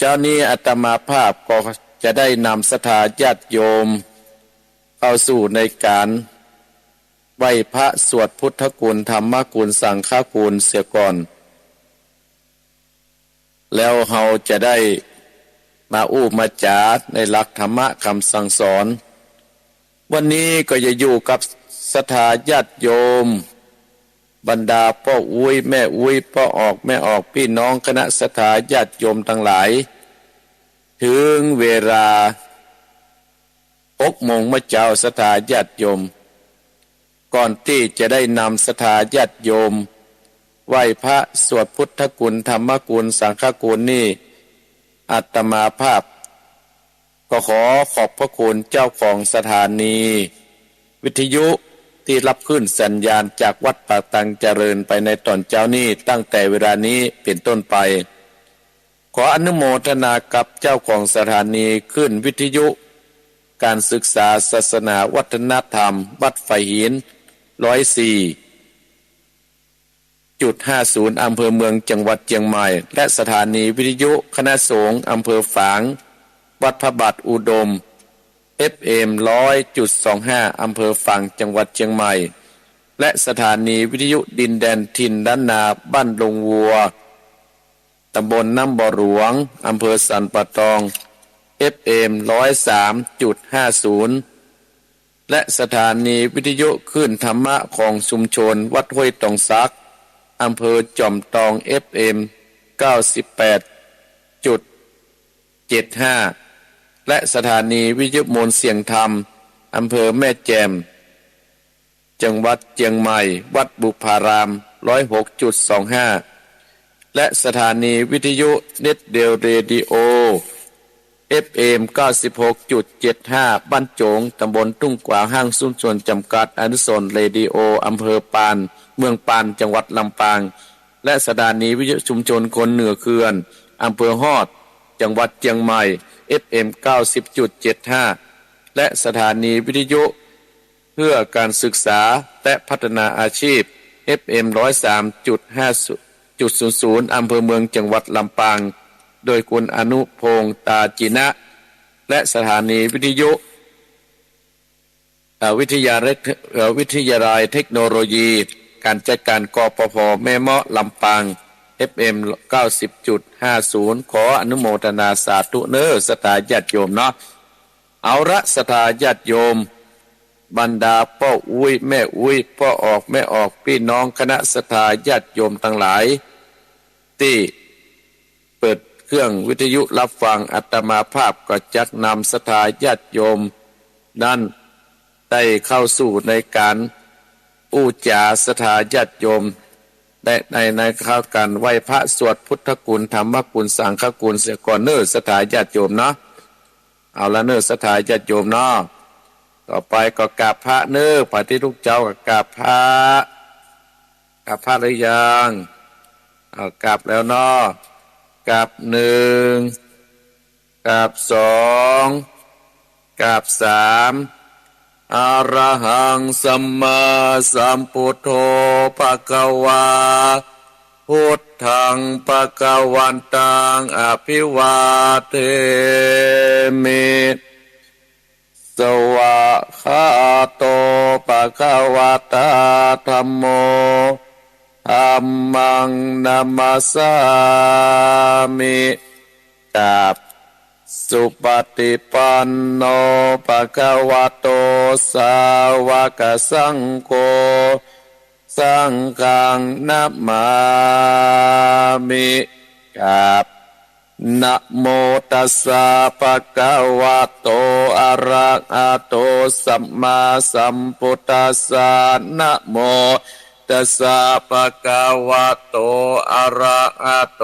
เจ้านี้อาตมาภาพก็จะได้นำศรัทธาญาติโยมเข้าสู่ในการไหว้พระสวดพุทธคุณธรรมคุณสังฆคุณเสียก่อนแล้วเราจะได้มามาจาดในหลักธรรมะคำสั่งสอนวันนี้ก็จะอยู่กับศรัทธาญาติโยมบรรดาพ่ออุ้ยแม่อุ้ยพ่อออกแม่ออกพี่น้องคณะศรัทธาญาติโยมทั้งหลายถึงเวลา6 โมงมาเจ้าศรัทธาญาติโยมก่อนที่จะได้นำศรัทธาญาติโยมไหว้พระสวดพุทธคุณธรรมคุณสังฆคุณนี่อาตมาภาพก็ขอบพระคุณเจ้าของสถานีวิทยุที่รับขึ้นสัญญาณจากวัดป่าตังเจริญไปในตอนเช้านี้ตั้งแต่เวลานี้เป็นต้นไปขออนุโมทนากับเจ้าของสถานีขึ้นวิทยุการศึกษาศาสนาวัฒนธรรมวัดไฟหิน104.50 อำเภอเมืองจังหวัดเชียงใหม่และสถานีวิทยุคณะสงฆ์อำเภอฝางวัดพระบาทอุดม FM 100.25 อำเภอฝางจังหวัดเชียงใหม่และสถานีวิทยุดินแดนถิ่นด้านนาบ้านลงวัวตำบลน้ำบ่อหลวงอำเภอสันป่าตอง FM 103.50 และสถานีวิทยุคลื่นธรรมะของชุมชนวัดห้วยตองซักอำเภอจอมตอง FM 98.75 และสถานีวิทยุมนเสียงธรรมอำเภอแม่แจ่มจังหวัดเชียงใหม่วัดบุพาราม 106.25 และสถานีวิทยุเน็ตเดลเรดิโอ FM 96.75 บ้านโจงตำบลทุ่งกวางห้างซุ้มส่วนจำกัดอนุสรณ์เรดิโออำเภอปานเมืองปานจังหวัดลำปางและสถานีวิทยุชุมชนคนเหนือเขื่อนอำเภอฮอดจังหวัดเชียงใหม่ FM 90.75 และสถานีวิทยุเพื่อการศึกษาและพัฒนาอาชีพ FM 103.50 อำเภอเมืองจังหวัดลำปางโดยคุณอนุพงษ์ตาจินะและสถานีวิทยุวิทยาลัยเทคโนโลยีการจัดการกปภแม่เมาะลำปาง FM 90.50 ขออนุโมทนาสาธุเนอศรัทธาญาติโยมเนาะเอาละศรัทธาญาติโยมบรรดาพ่ออุ้ยแม่อุ้ยพ่อออกแม่ออกพี่น้องคณะศรัทธาญาติโยมทั้งหลายที่เปิดเครื่องวิทยุรับฟังอาตมาภาพก็จักนำศรัทธาญาติโยมนั้นได้เข้าสู่ในการจาศรัทธาญาติโยมได้ในข้าวกันไหว้พระสวดพุทธคุณธรรมคุณสังฆคุณเสียก่อนเน้อศรัทธาญาติโยมเนาะเอาละเน้อศรัทธาญาติโยมเนาะต่อไปก็กราบพระเน้อพระที่ทุกเจ้าก็กราบพระหรือยังเอากราบแล้วเนาะกราบ1กราบ2กราบ3อะระหังสัมมาสัมพุทโธภควาพุทธังภควันตังอภิวาเทมิสวะคาโตภควตาธัมโมธัมมังนัมมัสสามิกราบสุปฏิปันโนภควโตสาวกสังโฆสังฆังนัมมามิกราบนะโมตัสสะภะคะวะโตอะระหะโตสัมมาสัมพุทธัสสะนะโมตัสสะภะคะวะโตอะระหะโต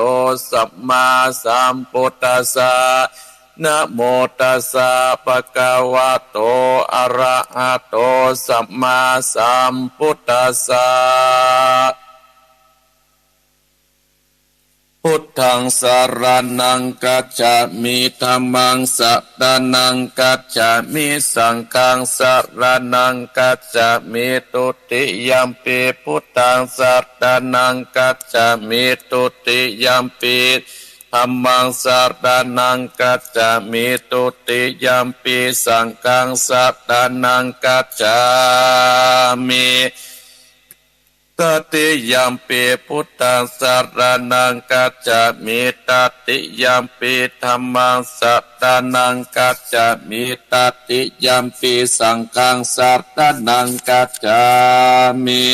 สัมมาสัมพุทธัสสะนะโมตัสสะภะคะวะโตอะระหะโตสัมมาสัมพุทธัสสะพุทธังสรณังกัจฉามิธัมมังสัตตานังกัจฉามิสังฆังสรณังกัจฉามิตุติยัมปิพุทธังสัตตานังกัจฉามิตุติยัมปิ ธัมมังสรณังกัจจามิตุติยัมปิสังฆังสรณังกัจจามิตติยัมปิพุทธังสรณังกัจจามิตติยัมปิธัมมังสรณังกัจจามิตติยัมปิสังฆังสรณังกัจจามิ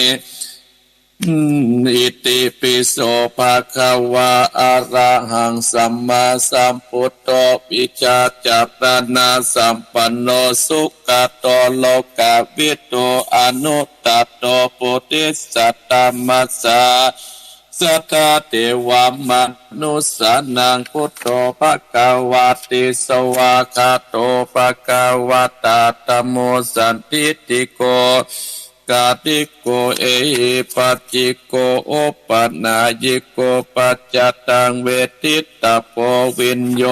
อิติปิโสภะคะวะอะระหังสัมมาสัมพุทโธวิชาจารณะสัมปันโนสุขโตโลกวิทูอนุตตโตปุริสัตตมัสสะสัทธาเทวมนุสสานังพุทโธภะคะวะติสวากขาโตภะคะวะตาธัมโมสันทิฏฐิโกกาติโกเอหิปัจจิโกโอปัญญญิโกปัจจตังเวทิตาโพวินโย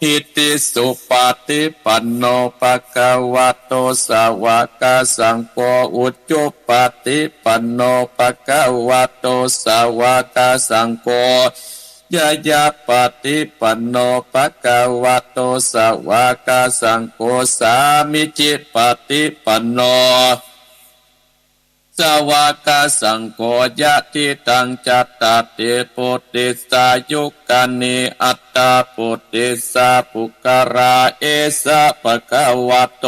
หิติสุปฏิปันโนภะคะวะโตสาวกสังโฆอุจจุปฏิปันโนภะคะวะโตสาวกสังโฆยะยะปฏิปันโนภะคะวะโตสาวกสังโฆสามิจิปฏิปันโนสาวกสังโฆยะทิตังจัตตติปุติสายุกันิอัตตาปุติสาปุกราเอสะภะคะวะโต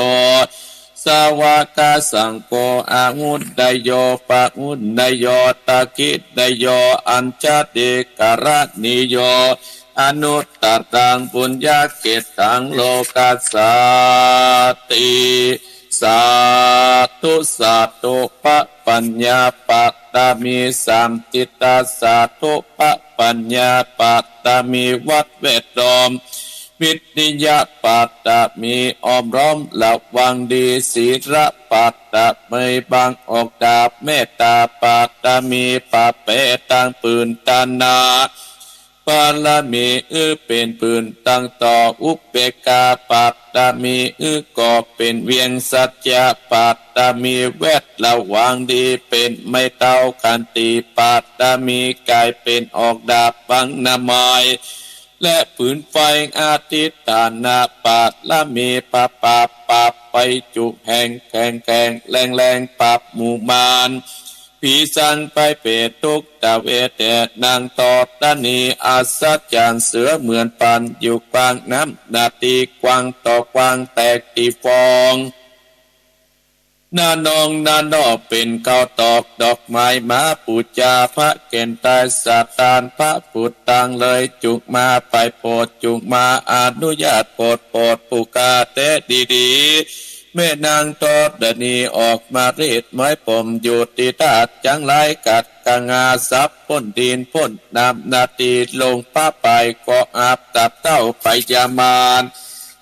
สาวกสังโฆอาหุดดโยปะหุดดโยตะกิดโยอัญชติกรณิโยอนุตตรังปุญญาเกตังโลกัสสาติสาธุสาธุปะปัญญาปัตตามีสัมจิตตาสาธุปะปัญญาปัตตามีวัดเวทอมวิทยาปัตตามีออมร้อมระวังดีศีระปัตตาไม่บังออกดาบเมตตาปัตตามีปะเปตังปืนตานาปาลามีเป็นปืนตั้งต่ออุปเบกาปัตตามีก็เป็นเวียงสัจจะปัตตามีแวดระวังดีเป็นไม่เต้าคันติปัตตามีกลายเป็นออกดาบบังนามายและปืนไฟอาทิตตานาปัตละมีปะปับไปจุแห่งแข่งแรงปับหมู่มานผีสังไปเปตทุกตะเวเตนางตอดตานีอาสัจจานเสือเหมือนปันอยู่กลางน้ำนาตีกวางต่อกวางแตกตีฟองนานองนานอเป็นเกาตอกดอกไม้มาปูจาพระเกณฑ์ตายสาตานพระปุตตังเลยจุกมาไปโปรดจุกมาอนุญาตโปรดปุกาเตดีแม่นางตอดนีออกมาเรีดไม้ผมอยู่ตีตาจังไรกัดกางาซับพ้นดินพ้นน้ำนาตีลงป้าไปก็อาบตับเต้าไปยามาน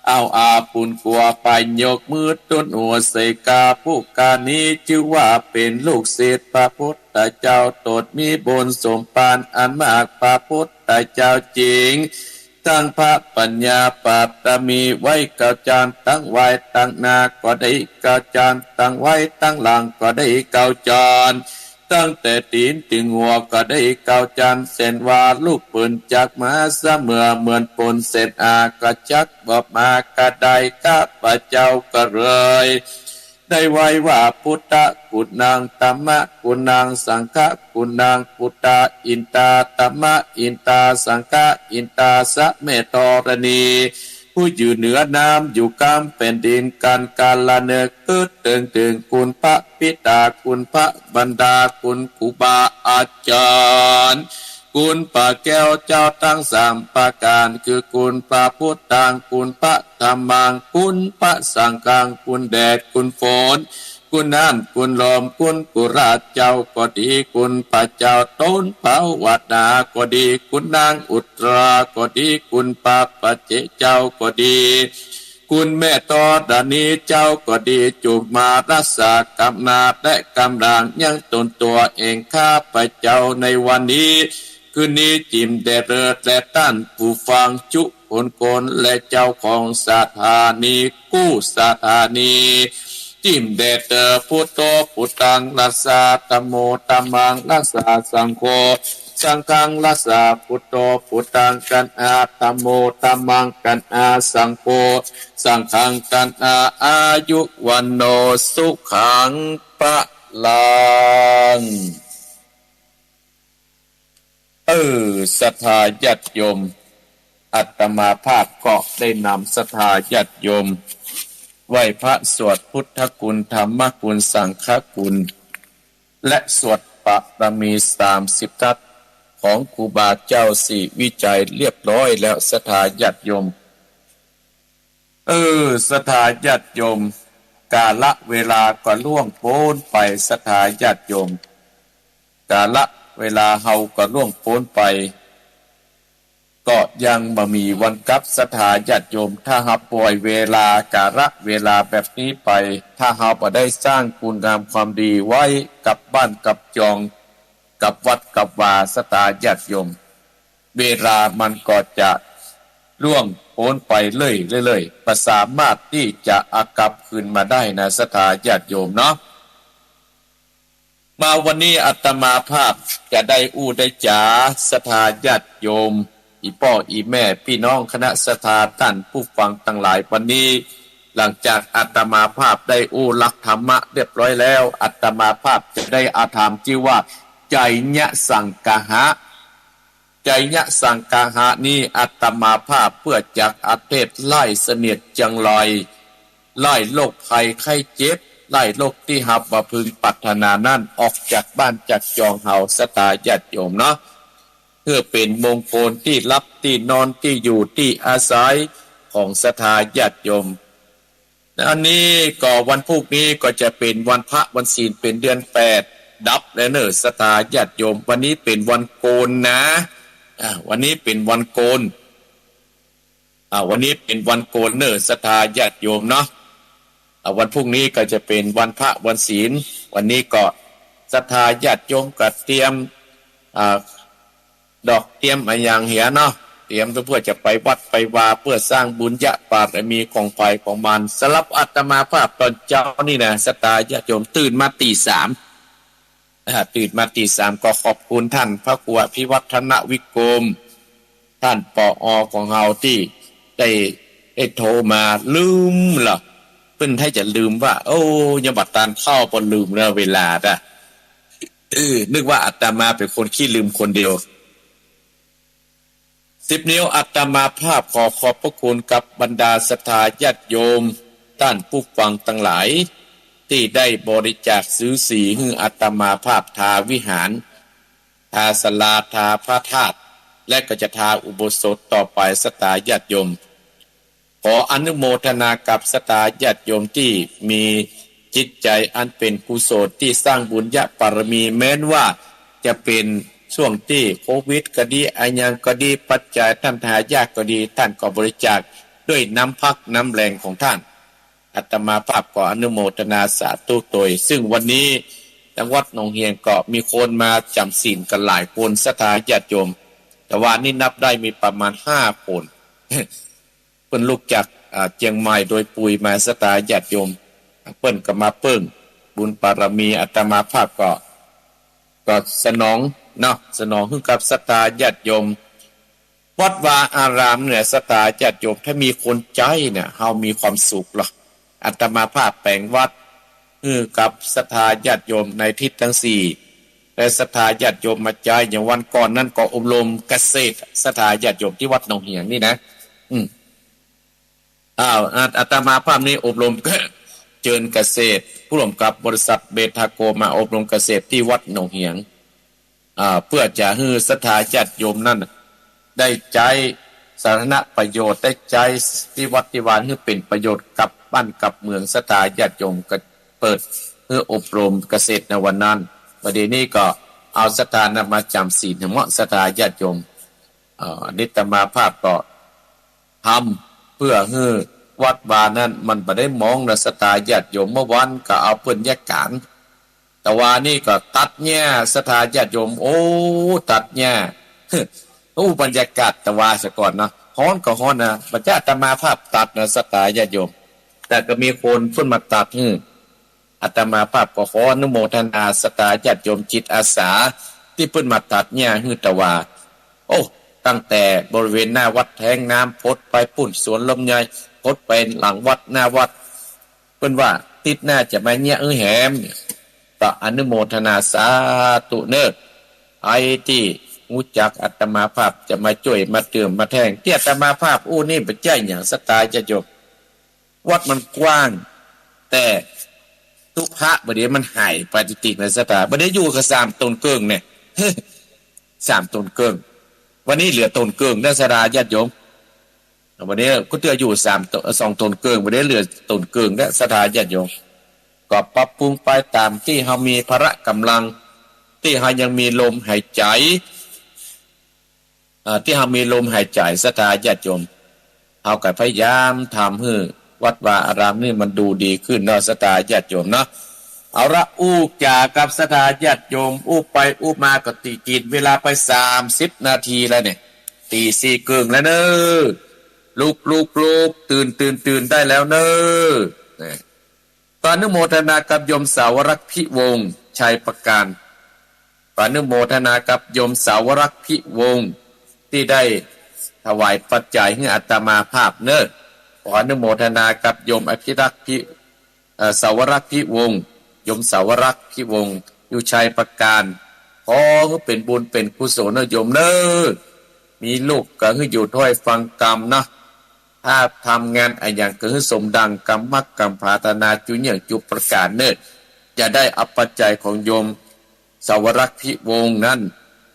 เอาอาปุนกัวไปยกมือต้นหัวใส่กาผู้กานี้ชื่อว่าเป็นลูกศิษย์พระพุทธเจ้าตดมีบุญสมปานอันมากพระพุทธเจ้าจริงตั้งพระปัญญาปัตตมีไว้เก้าจานตั้งไว้ตั้งนาก็ได้เก้าจานตั้งไว้ตั้งหลังก็ได้เก้าจานตั้งแต่ตีนถึงหัวก็ได้เก้าจานเส้นว่าลูกปืนจากมาเสมอเหมือนปนเศษอากระจักบอกมากระไดข้าพเจ้าก็เลยได้ไว้ว่าพุทธกุณังตัมมะกุณังสังฆกุณังพุทธอินตาตัมมะอินตาสังฆอินตาสะเมตรณีผู้อยู่เหนือน้ำอยู่กลางแผ่นดินการกาลเนกเกิดตึงคุณพระปิตาคุณพระบรรดาคุณครูบาอาจารย์คุณพระแก้วเจ้าทั้งสามประการคือคุณพระพุทธังคุณพระธรรมังคุณพระสังฆังคุณแดดคุณฝนคุณน้ำคุณลมคุณกุราชเจ้าก็ดีคุณพระเจ้าต้นเผาวัดนาก็ดีคุณนางอุตราก็ดีคุณพระปัจเจเจ้าก็ดีคุณแม่ตอดานีเจ้าก็ดีจุมารักษากำนาจและกำลังยังตนตัวเองข้าพเจ้าในวันนี้คืนนี้จิมเดเริดและต้านผู้ฟังจุโกนและเจ้าของสถานีกู้สถานีจิมเดเตอพุทโธพุทธังรักษาตัมโมตัมมังรักษาสังโฆ สังฆังรัสสะพุทโธพุทธังกันอาธัมโมธัมมังกันอาสังโฆสังฆังกันอายุวันโนสุขังปะลังศรัทธาญาติโยมอาตมาภาพก็ได้นำศรัทธาญาติโยมไหว้พระสวดพุทธคุณธรรมคุณสังฆคุณและสวดปรมี30 ทัศน์ของครูบาเจ้าสี่วิจัยเรียบร้อยแล้วศรัทธาญาติโยมศรัทธาญาติโยมกาละเวลาก็ล่วงพ้นไปศรัทธาญาติโยมกาละเวลาเฮาก็ล่วงพ้นไปก็ยังบ่มีวันกลับศรัทธาญาติโยมถ้าหาปล่อยเวลากาละเวลาแบบนี้ไปถ้าเฮาบ่ได้สร้างคุณงามความดีไว้กับบ้านกับจองกับวัดกับวาศรัทธาญาติโยมเวลามันก็จะล่วงพ้นไปเรื่อยๆประสามารถที่จะกลับคืนมาได้นะศรัทธาญาติโยมเนาะมาวันนี้อาตมาภาพจะได้ได้จ๋าศรัทธาญาติโยมอีพ่ออีแม่พี่น้องคณะศรัทธาท่านผู้ฟังทั้งหลายวันนี้หลังจากอาตมาภาพได้หลักธรรมะเรียบร้อยแล้วอาตมาภาพจะได้อาธรรมที่ว่าใจญะสังกหะใจญะสังกหะนี้อาตมาภาพเพื่อจากอาเทศไล่เสนียดจังลอยไล่โรคภัยไข้เจ็บไล่โรคที่หับว่าพึงปรารถนานั่นออกจากบ้านจากจองเฮาศรัทธาญาติโยมเนาะเพื่อเป็นมงคลที่รับที่นอนที่อยู่ที่อาศัยของศรัทธาญาติโยมอันนี้ก็วันพรุ่งนี้ก็จะเป็นวันพระวันศีลเป็นเดือน8ดับแล้วเนอะศรัทธาญาติโยมวันนี้เป็นวันโกนนะวันนี้เป็นวันโกนวันนี้เป็นวันโกนเนอะศรัทธาญาติโยมเนาะวันพรุ่งนี้ก็จะเป็นวันพระวันศีลวันนี้ก็ศรัทธาญาติโยมก็เตรียมดอกเตรียมอย่างเหียเนาะเตรียมเพื่อจะไปวัดไปวาเพื่อสร้างบุญญาบารมีของไฟของมันสำหรับอาตมาภาพตอนเช้านี่นะศรัทธาญาติโยมตื่นมาตี 3ตื่นมาตี 3ก็ขอบคุณท่านพระครูอภิวัฒนวิกรมท่านปอของเฮาที่ได้โทรมาลืมเหรอเพิ่นให้จะลืมว่ายบัดตานเข้าบ่ลืมแล้วเวลานึกว่าอาตมาเป็นคนขี้ลืมคนเดียว10 นิ้วอาตมาภาพขอบพระคุณกับบรรดาศรัทธาญาติโยมท่านผู้ฟังทั้งหลายที่ได้บริจาคซื้อสีให้อาตมาภาพทาวิหารทาศาลาทาพระธาตุและก็จะทาอุโบสถต่อไปศรัทธาญาติโยมขออนุโมทนากับศรัทธาญาติโยมที่มีจิตใจอันเป็นกุศลที่สร้างบุญญาบารมีแม้นว่าจะเป็นช่วงที่โควิดก็ดีอันยังก็ดีปัจจัยท่านทายากก็ดีท่านก็บริจาคด้วยน้ำพักน้ำแรงของท่านอาตมาภาพขออนุโมทนาสาธุโดยซึ่งวันนี้จังหวัดหนองเฮียงก็มีคนมาจำศีลกันหลายคนศรัทธาญาติโยมแต่ว่านี่นับได้มีประมาณ5 คนเพิ่นลูกจากเชียงใหม่โดยปุยมาศรัทธาญาติโยมเพิ่นก็มาเพิ่งบุญบารมีอาตมาภาพก็สนองเนาะสนองให้กับศรัทธาญาติโยมวัดวาอารามเนี่ยศรัทธาญาติโยมถ้ามีคนใจเนี่ยเฮามีความสุขหรออาตมาภาพแปลงวัดกับศรัทธาญาติโยมในทิศทั้ง4และศรัทธาญาติโยมมาใจอย่างวันก่อนนั้นก็อบรมเกษตรศรัทธาญาติโยมที่วัดหนองเหียงนี่นะอาตมาภาพนี้อบรมเจิญเกษตรผู้ร่วมกับบริษัทเบทาโกมาอบรมเกษตรที่วัดหนองเหียงเพื่อจะให้ศรัทธาญาติโยมนั่นได้ใจสาธารณประโยชน์ได้ใจที่วัดที่วานให้เป็นประโยชน์กับบ้านกับเมืองศรัทธาญาติโยมก็เปิดเพื่ออบรมเกษตรในวันนั้นประเดี๋ยวนี้ก็เอาศรัทธานำมาจำศีลเหมาะศรัทธาญาติโยมนิตมาภาพก็ทำเพื่อให้วัดวานั้นมันบ่ได้มองนะศรัทธาญาติโยมเมื่อวันก็เอาเพิ่นแยกกันแต่ว่านี่ก็ตัดแง่ศรัทธาญาติโยมตัดแง่บรรยากาศตะวาซะก่อนเนาะฮ้อนก็ฮ้อนนะบรรยากาศอาตมาภาพตัดนะศรัทธาญาติโยมแต่ก็มีคนขึ้นมาตัดอาตมาภาพก็ขออนุโมทนาศรัทธาญาติโยมจิตอาสา ที่เพิ่นมาตัดเนี่ยฮือตะว่าโอ้ตั้งแต่บริเวณหน้าวัดแทงน้ำพดไปปุ่นสวนลมใหญ่พดไปหลังวัดหน้าวัดเพิ่นว่าติดหน้าจะมาเนี่ยแหมต่ออนุโมทนาสาธุเนิดไอ้ที่รู้จักอาตมาภาพจะมาช่วยมาเติมมาแทงที่อาตมาภาพอู้นี่เป็นใจอย่างสไตล์จะจบวัดมันกว้างแต่ทุกพระบดเดี๋ยวมันหายไปจริงๆในสตาบดเดี๋ยวอยู่กับ3 ต้นเกิงเนี่ย 3 ต้นเกิงวันนี้เหลือต้นเกิงได้สดาญาติโยมวันนี้ก็เตืออยู่2 ต้นเกิงวันนี้เหลือต้นเกิงได้สดาญาติโยมก็ปรับปรุงไปตามที่เรามีพละกำลังที่เรายังมีลมหายใจที่เรามีลมหายใจสดาญาติโยมเราก็พยายามทำให้วัดวาอารามนี่มันดูดีขึ้นเนาะสตาญาติโยมเนาะเอาละอู้จากับสตาญาติโยมอู้ไปอู้มาก็ตีกินเวลาไป30 นาทีแล้วเนี่ยตี4 ครึ่งแล้วเนอะลูกตื่นได้แล้วเนอะปานุโมทนากับโยมสาวรักษ์พิวงศ์ชัยประการปานุโมทนากับโยมสาวรักษ์พิวงศ์ที่ได้ถวายปัจจัยให้อาตมาภาพเนอะขออนุโมทนากับโยมอภิรักษ์พิสาวรักษ์พิวงศ์โยมสาวรักษ์พิวงศ์อยู่ชัยประการขอเป็นบุญเป็นกุศลนะโยมเนอะมีลูกก็ให้อยู่ถ้อยฟังกรรมนะถ้าทำงานอะไรอย่างก็ให้สมดังกรรมมักกรรมภาตนาจุอย่างจุประกาศเนอะจะได้อัปปัจจัยของโยมสาวรักษ์พิวงศ์นั้น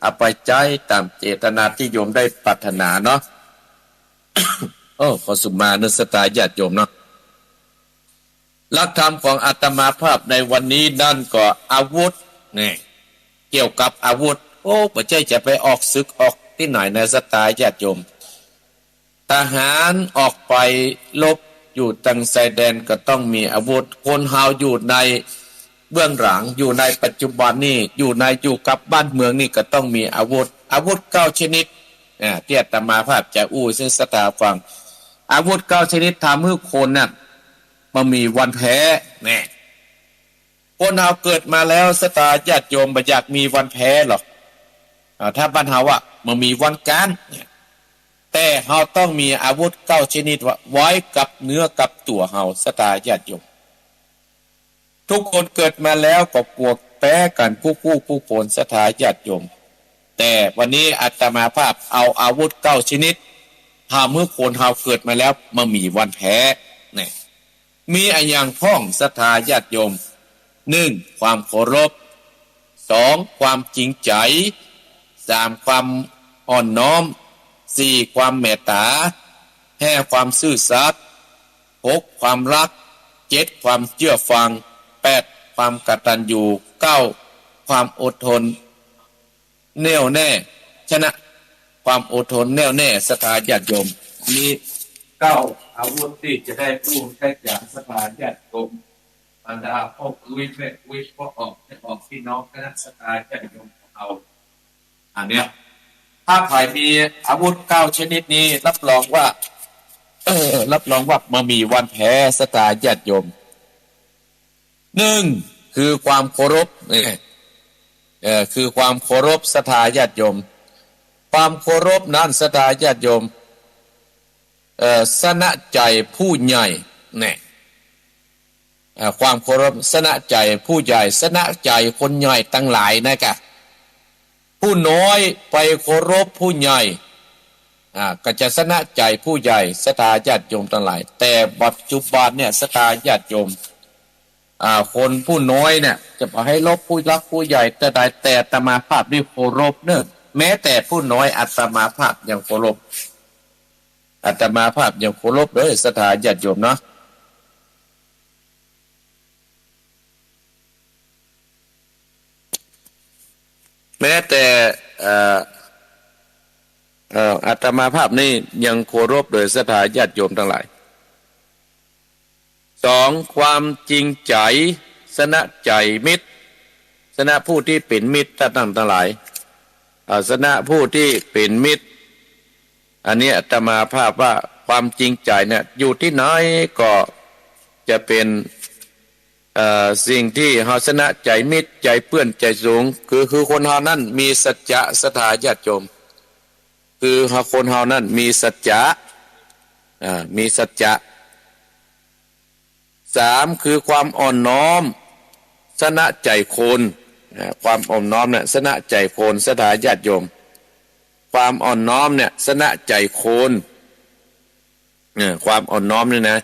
อัปปัจจัยตามเจตนาที่โยมได้ปรารถนาเนาะ ขอสุมาเนสตาญาติโยมเนาะหลักธรรมของอาตมาภาพในวันนี้นั่นก็อาวุธนี่เกี่ยวกับอาวุธปัจจัยจะไปออกศึกออกที่ไหนในสตาญาติโยมทหารออกไปลบอยู่ตั้งชายแดนก็ต้องมีอาวุธคนเฮาอยู่ในเบื้องหลังอยู่ในปัจจุบันนี่อยู่กับบ้านเมืองนี่ก็ต้องมีอาวุธ9 ชนิดที่อาตมาภาพจะอู้ซึ่งสตาฟังอาวุธ9 ชนิดทำให้คนน่ะมันมีวันแพ้แน่คนเฮาเกิดมาแล้วสตาญาติโยมบ่อยากมีวันแพ้หรอกถ้าบ้านเฮาว่ามันมีวันการแต่เฮาต้องมีอาวุธ9 ชนิดไว้กับเนื้อกับตัวเฮาสตาญาติโยมทุกคนเกิดมาแล้วก็ปวกแพ้กันผู้คนสตาญาติโยมแต่วันนี้อาตมาภาพเอาอาวุธ9 ชนิดถ้าเมื่อคนเฮาเกิดมาแล้วมันมีวันแพ้เนี่ยมีอย่างพ้องศรัทธาญาติโยม1ความเคารพ2ความจริงใจ3ความอ่อนน้อม4ความเมตตา5ความซื่อสัตย์6ความรัก7ความเชื่อฟัง8ความกตัญญู9ความอดทนแน่วแน่ชนะความอดทนแน่วแน่ศรัทธาญาติโยมมี9อาวุธที่จะได้ผู้ใช้จากศรัทธาญาติโยมบรรดาพ่อวิพ่อออกพี่น้องคณะศรัทธาญาติโยมของเราอันเนี้ยถ้าใครมีอาวุธ9 ชนิดนี้รับรองว่ามันมีวันแพ้ศรัทธาญาติโยม1คือความเคารพคือความเคารพศรัทธาญาติโยมความเคารพนั้นศรัทธาญาติโยมสนะใจผู้ใหญ่เนี่ยความเคารพสนะใจผู้ใหญ่สนะใจคนใหญ่ทั้งหลายนะครับผู้น้อยไปเคารพผู้ใหญ่ก็จะสนะใจผู้ใหญ่ศรัทธาญาติโยมทั้งหลายแต่ปัจจุบันเนี่ยศรัทธาญาติโยมคนผู้น้อยเนี่ยจะไปให้ลบผู้รักผู้ใหญ่แต่อาตมาภาพด้วยเคารพเนอะแม้แต่ผู้น้อยอาตมาภาพยังเคารพอาตมาภาพยังเคารพเลยศรัทธาญาติโยมเนาะแม้แต่อาตมาภาพนี่ยังเคารพโดยศรัทธาญาติโยมทั้งหลาย2ความจริงใจสนะใจมิตรสนะผู้ที่เป็นมิตรทั้งหลายสนะผู้ที่เป็นมิตรอันนี้อาตมาภาพว่าความจริงใจเนี่ยอยู่ที่ไหนก็จะเป็น สิ่งที่เฮาชนะใจมิตรใจเปื้อนใจสูงคือคนเฮานั้นมีสัจจะศรัทธาญาติโยมคือคนเฮานั้นมีสัจจะมีสัจจะสามคือความอ่อนน้อมชนะใจคนความอ่อนน้อมเนี่ยชนะใจคนศรัทธาญาติโยมความอ่อนน้อมเนี่ยชนะใจคนความอ่อนน้อมนี่นะ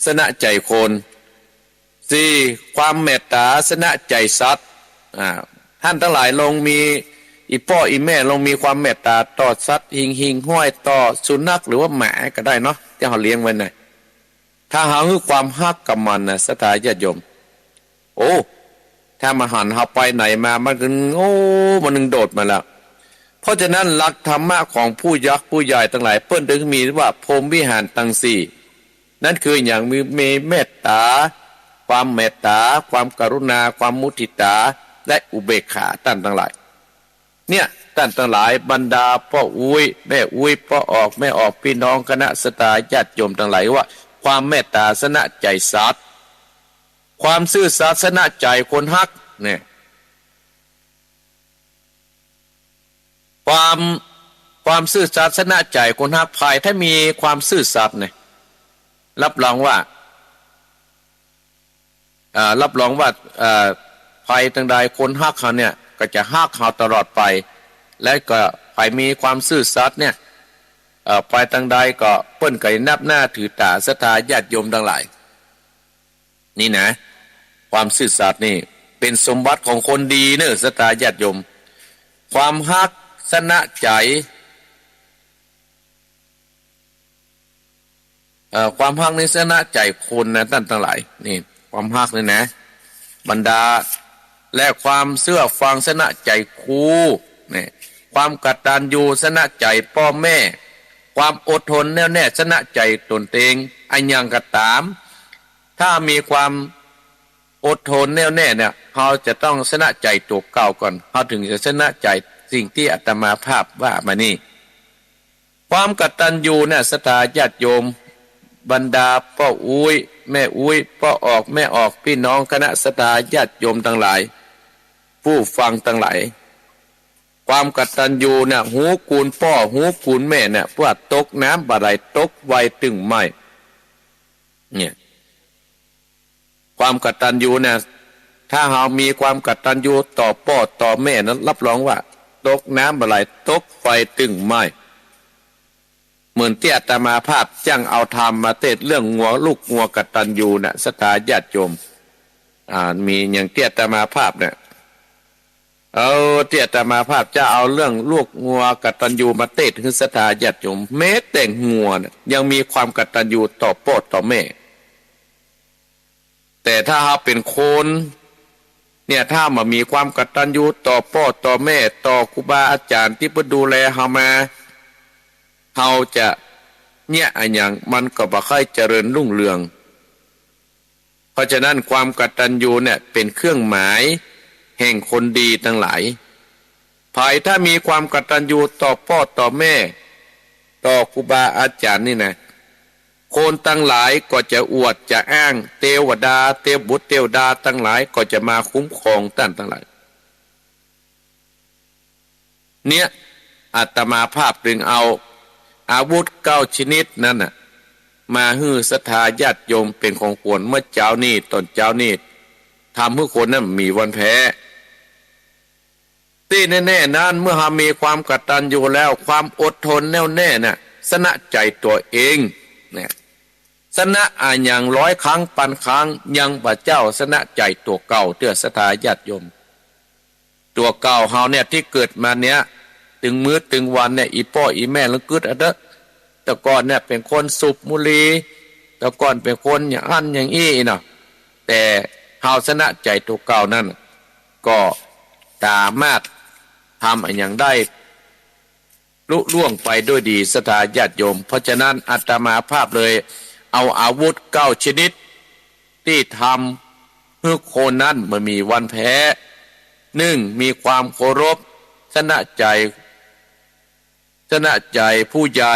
ชนะใจคนสี่ความเมตตาชนะใจสัตว์ท่านทั้งหลายลงมีอีพ่ออีแม่ลงมีความเมตตาต่อสัตว์หิงห้อยต่อสุนัขหรือว่าหมาก็ได้เนาะที่เขาเลี้ยงไว้น่ะถ้าหาคือความฮักกับมันนะศรัทธาญาติโยมโอ้ถ้ามาหันเขาไปไหนมามันก็มันนึงโดดมาแล้วเพราะฉะนั้นหลักธรรมะของผู้ยักษ์ผู้ใหญ่ทั้งหลายเปิ้นถึงมีว่าพรหมวิหารตั้งสี่นั่นคืออย่างมีเมตตาความเมตตาความกรุณาความมุทิตาและอุเบกขาท่านทั้งหลายเนี่ยท่านทั้งหลายบรรดาพ่ออุ้ยแม่อุ้ยพ่อออกแม่ออกพี่น้องคณะสตาญาติโยมทั้งหลายว่าความเมตตาชนะใจสัตว์ความซื่อสัตย์ชนะใจคนฮักเนี่ยความซื่อสัตย์ชนะใจคนฮักภายถ้ามีความซื่อสัตย์เนี่ยรับรองว่าภัยทั้งใดคนฮักเขาเนี่ยก็จะฮักเขาตลอดไปและก็ภัยมีความซื่อสัตย์เนี่ยภัยทั้งใดก็เปิ้นก็นับหน้าถือตาศรัทธาญาติโยมทั้งหลายนี่นะความซื่อสัตย์นี่เป็นสมบัติของคนดีเนอะศรัทธาญาติโยมความฮักชนะใจความฮักในชนะใจคนนะท่านทั้งหลายนี่ความฮักนี่นะบรรดาและความเชื่อฟังชนะใจครูเนี่ยความกตัญญูชนะใจพ่อแม่ความอดทนแน่วแน่ชนะใจตนเองอันยังกตามถ้ามีความอดทนแน่วแน่เนี่ยเราจะต้องชนะใจตัวเก่าก่อนเราถึงจะชนะใจสิ่งที่อาตมาภาพว่ามานี่ความกตัญญูเนี่ยศรัทธาญาติโยมบรรดาพ่ออุ้ยแม่อุ้ยพ่อออกแม่ออกพี่น้องคณะศรัทธาญาติโยมทั้งหลายผู้ฟังทั้งหลายความกตัญญูเนี่ยหูกูลพ่อหูกูลแม่เนี่ยเพื่อตกน้ำบาไหลตกไวตึงไม่เนี่ยความกตัญญูเนี่ยถ้าเรามีความกตัญญูต่อพ่อต่อแม่นั้นรับรองว่าตกน้ำบาไหลตกไฟตึงไม่เหมือนที่อาตมาภาพจ้างเอาธรรมมาเทศเรื่องงัวลูกงัวกตัญญูน่ะศรัทธาญาติโยมมีอย่างที่อาตมาภาพเนี่ยที่อาตมาภาพจะเอาเรื่องลูกงัวกตัญญูมาเทศคือศรัทธาญาติโยมแม้แต่งัวเนี่ยยังมีความกตัญญูต่อพ่อต่อแม่แต่ถ้าเราเป็นคนเนี่ยถ้ามามีความกตัญญูต่อพ่อต่อแม่ต่อครูบาอาจารย์ที่เพื่อดูแลเรามาเราจะเนี่ยอันอย่างมันก็บ่ค่อยเจริญรุ่งเรืองเพราะฉะนั้นความกตัญญูเนี่ยเป็นเครื่องหมายแห่งคนดีทั้งหลายภายถ้ามีความกตัญญูต่อพ่อต่อแม่ต่อครูบาอาจารย์นี่นะคนทั้งหลายก็จะอวดจะอ้างเทวดาเทพบุตรเทวดาทั้งหลายก็จะมาคุ้มครองท่านทั้งหลายเนี่ยอาตมาภาพดึงเอาอาวุธ9 ชนิดนั้นน่ะมาฮื้อศรัทธาญาติโยมเป็นของควรเมื่อเจ้านี้ตอนเจ้านี้ทำให้คนนั้นมีวันแพ้ที่แน่ๆนั้นเมื่อมีความกตัญญูแล้วความอดทนแน่วแน่น่ะชนะใจตัวเองเนี่ยชนะอย่าง100 ครั้งพันครั้งยังพระเจ้าชนะใจตัวเก่าเตื้อศรัทธาญาติโยมตัวเก่าเฮาเนี่ยที่เกิดมาเนี้ยถึงมื้อถึงวันเนี่ยอีพ่ออีแม่แล้วกึดอะเด้อแต่ก่อนเนี่ยเป็นคนสูบบุหรี่แต่ก่อนเป็นคนอย่างอันอย่างอี้เนาะแต่เฮาชนะใจตัวเก่านั่นก็สามารถทำอย่างได้ลุล่วงไปด้วยดีศรัทธาญาติโยมเพราะฉะนั้นอาตมาภาพเลยเอาอาวุธ9 ชนิดที่ทำให้คนนั้นมันมีวันแพ้1มีความเคารพชนะใจผู้ใหญ่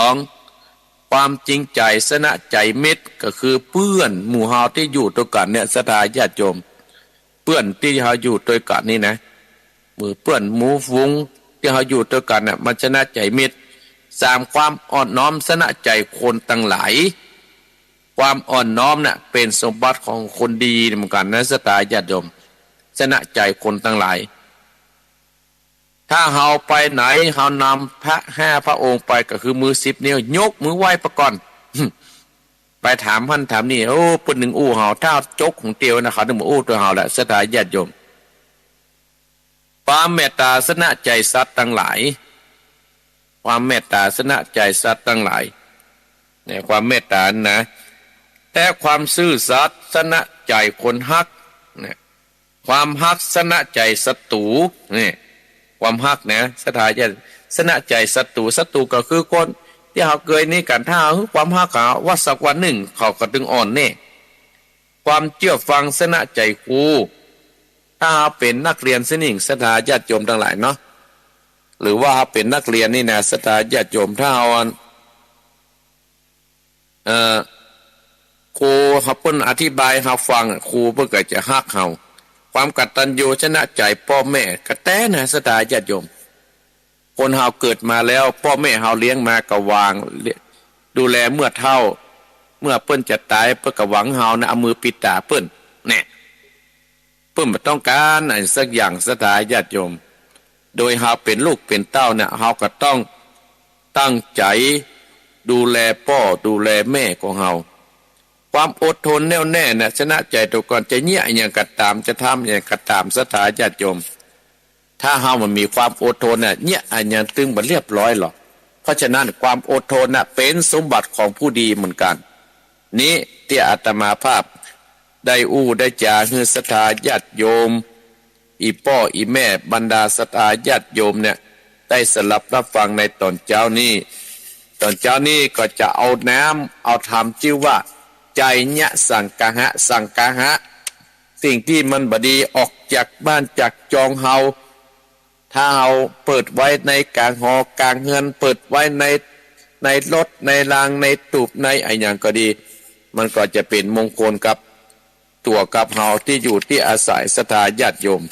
2คว ความจริงใจสนะใจเม็ดก็คือเพื่อนหมู่เฮาที่อยู่ด้วยกันเนี่ยศรัทธาญาติโยมเพื่อนที่เฮาอยู่ด้วยกันนี่นะมือเพื่อนหมู่ฟุ้งที่เฮาอยู่ด้วยกันน่ะมันชนะใจเม็ดสร้างความอ่อนน้อมสนะใจคนตั้งหลายความอ่อนน้อมน่ะเป็นสมบัติของคนดีเหมือนกันนะศรัทธาญาติโยมชนะใจคนตั้งหลายถ้าเฮาไปไหนเฮานำพระ5 พระองค์ไปก็คือมือ10 นิ้วยกมือไหว้ประก่อน ไปถามพันถามนี่โอ้ปุ่นหนึ่งอู้เฮาถ้าจกของเตียวนะเขาถึงมาอู้ตัวเฮาแหละศรัทธาญาติโยมความเมตตาสนะใจสัตว์ทั้งหลายความเมตตาสนะใจสัตว์ทั้งหลายเนี่ยความเมตตานะแต่ความซื่อสัตย์สนะใจคนฮักเนี่ยความฮักสนะใจศัตรูเนี่ยความฮักนะศรัทธาญาติสนะใจศัตรูก็คือคนที่เขาเกยนี่กันถ้าความฮักเขาว่าสักวันหนึ่งเขาก็ดึงอ่อนแน่ความเชื่อฟังสนะใจครูถ้าเป็นนักเรียนสนิ่งศรัทธาญาติโยมทั้งหลายเนาะหรือว่าเป็นนักเรียนนี่นะศรัทธาญาติโยมถ้าเอาครูเขาเพิ่นอธิบายเขาฟังครูเพิ่นก็จะฮักเขาความกตัญญูชนะใจพ่อแม่กระแตนะศรัทธาญาติโยมคนเฮาเกิดมาแล้วพ่อแม่เฮาเลี้ยงมาก็วางดูแลเมื่อเท่าเมื่อเปิ้นจะตายเปิ้นก็หวังเฮานะเอามือปิดตาเปิ้นแน่เปิ้นบ่ต้องการอะไรสักอย่างศรัทธาญาติโยมโดยเฮาเป็นลูกเป็นเต้าเนี่ยเฮาก็ต้องตั้งใจดูแลพ่อดูแลแม่ของเฮาความอดทนแน่วแน่เนี่ยชนะใจตัวก่อนจะเหี้ยอย่างก็ตามจะทำอย่างก็ตามศรัทธาญาติโยมถ้าเฮามันมีความอดทนเนี่ยเนี่ยอันยังตึงบ่เรียบร้อยหรอกเพราะฉะนั้นความอดทนน่ะเป็นสมบัติของผู้ดีเหมือนกันนี้ที่อาตมาภาพได้ได้จาคือศรัทธาญาติโยมอีพ่ออีแม่บรรดาศรัทธาญาติโยมเนี่ยได้สลับรับฟังในตอนเช้านี้ก็จะเอาน้ำเอาธรรมชื่อว่าใจญะสังกะหะสิ่งที่มันบดีออกจากบ้านจากจองเฮาถ้าเฮาเปิดไว้ในกลางหอกลางเฮือนเปิดไว้ในรถในรางในตูบในไอ้อย่างก็ดีมันก็จะเป็นมงคลกับตัวกับเฮาที่อยู่ที่อาศัยศรัทธาญาติโยม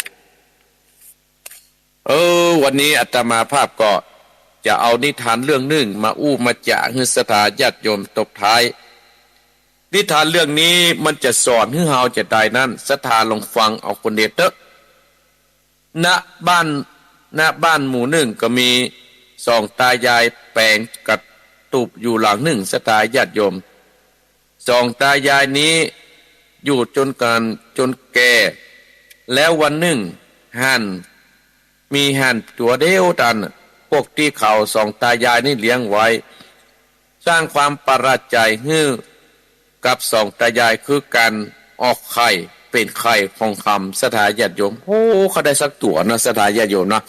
วันนี้อาตมาภาพก็จะเอานิทานเรื่องหนึ่งมามาจะให้ศรัทธาญาติโยมตบท้ายนิทานเรื่องนี้มันจะสอนให้เฮาจะได้นั้นศรัทธาลองฟังเอาคนเดียวเถอะณบ้านหมู่หนึ่งก็มี2 ตายายแปลงกัดตูบอยู่หลังหนึ่งศรัทธาญาติโยม2 ตายายนี้อยู่จนแก่แล้ววันหนึ่งมีห่านตัวเดียวตันพวกที่เขา2 ตายายนี่เลี้ยงไว้สร้างความประหลาดใจให้กับ2 ตายายคือการออกไข่เป็นไข่ทองคำศรัทธาญาติโยมโอ้เขาได้สักตัวนะศรัทธาญาติโยมนะ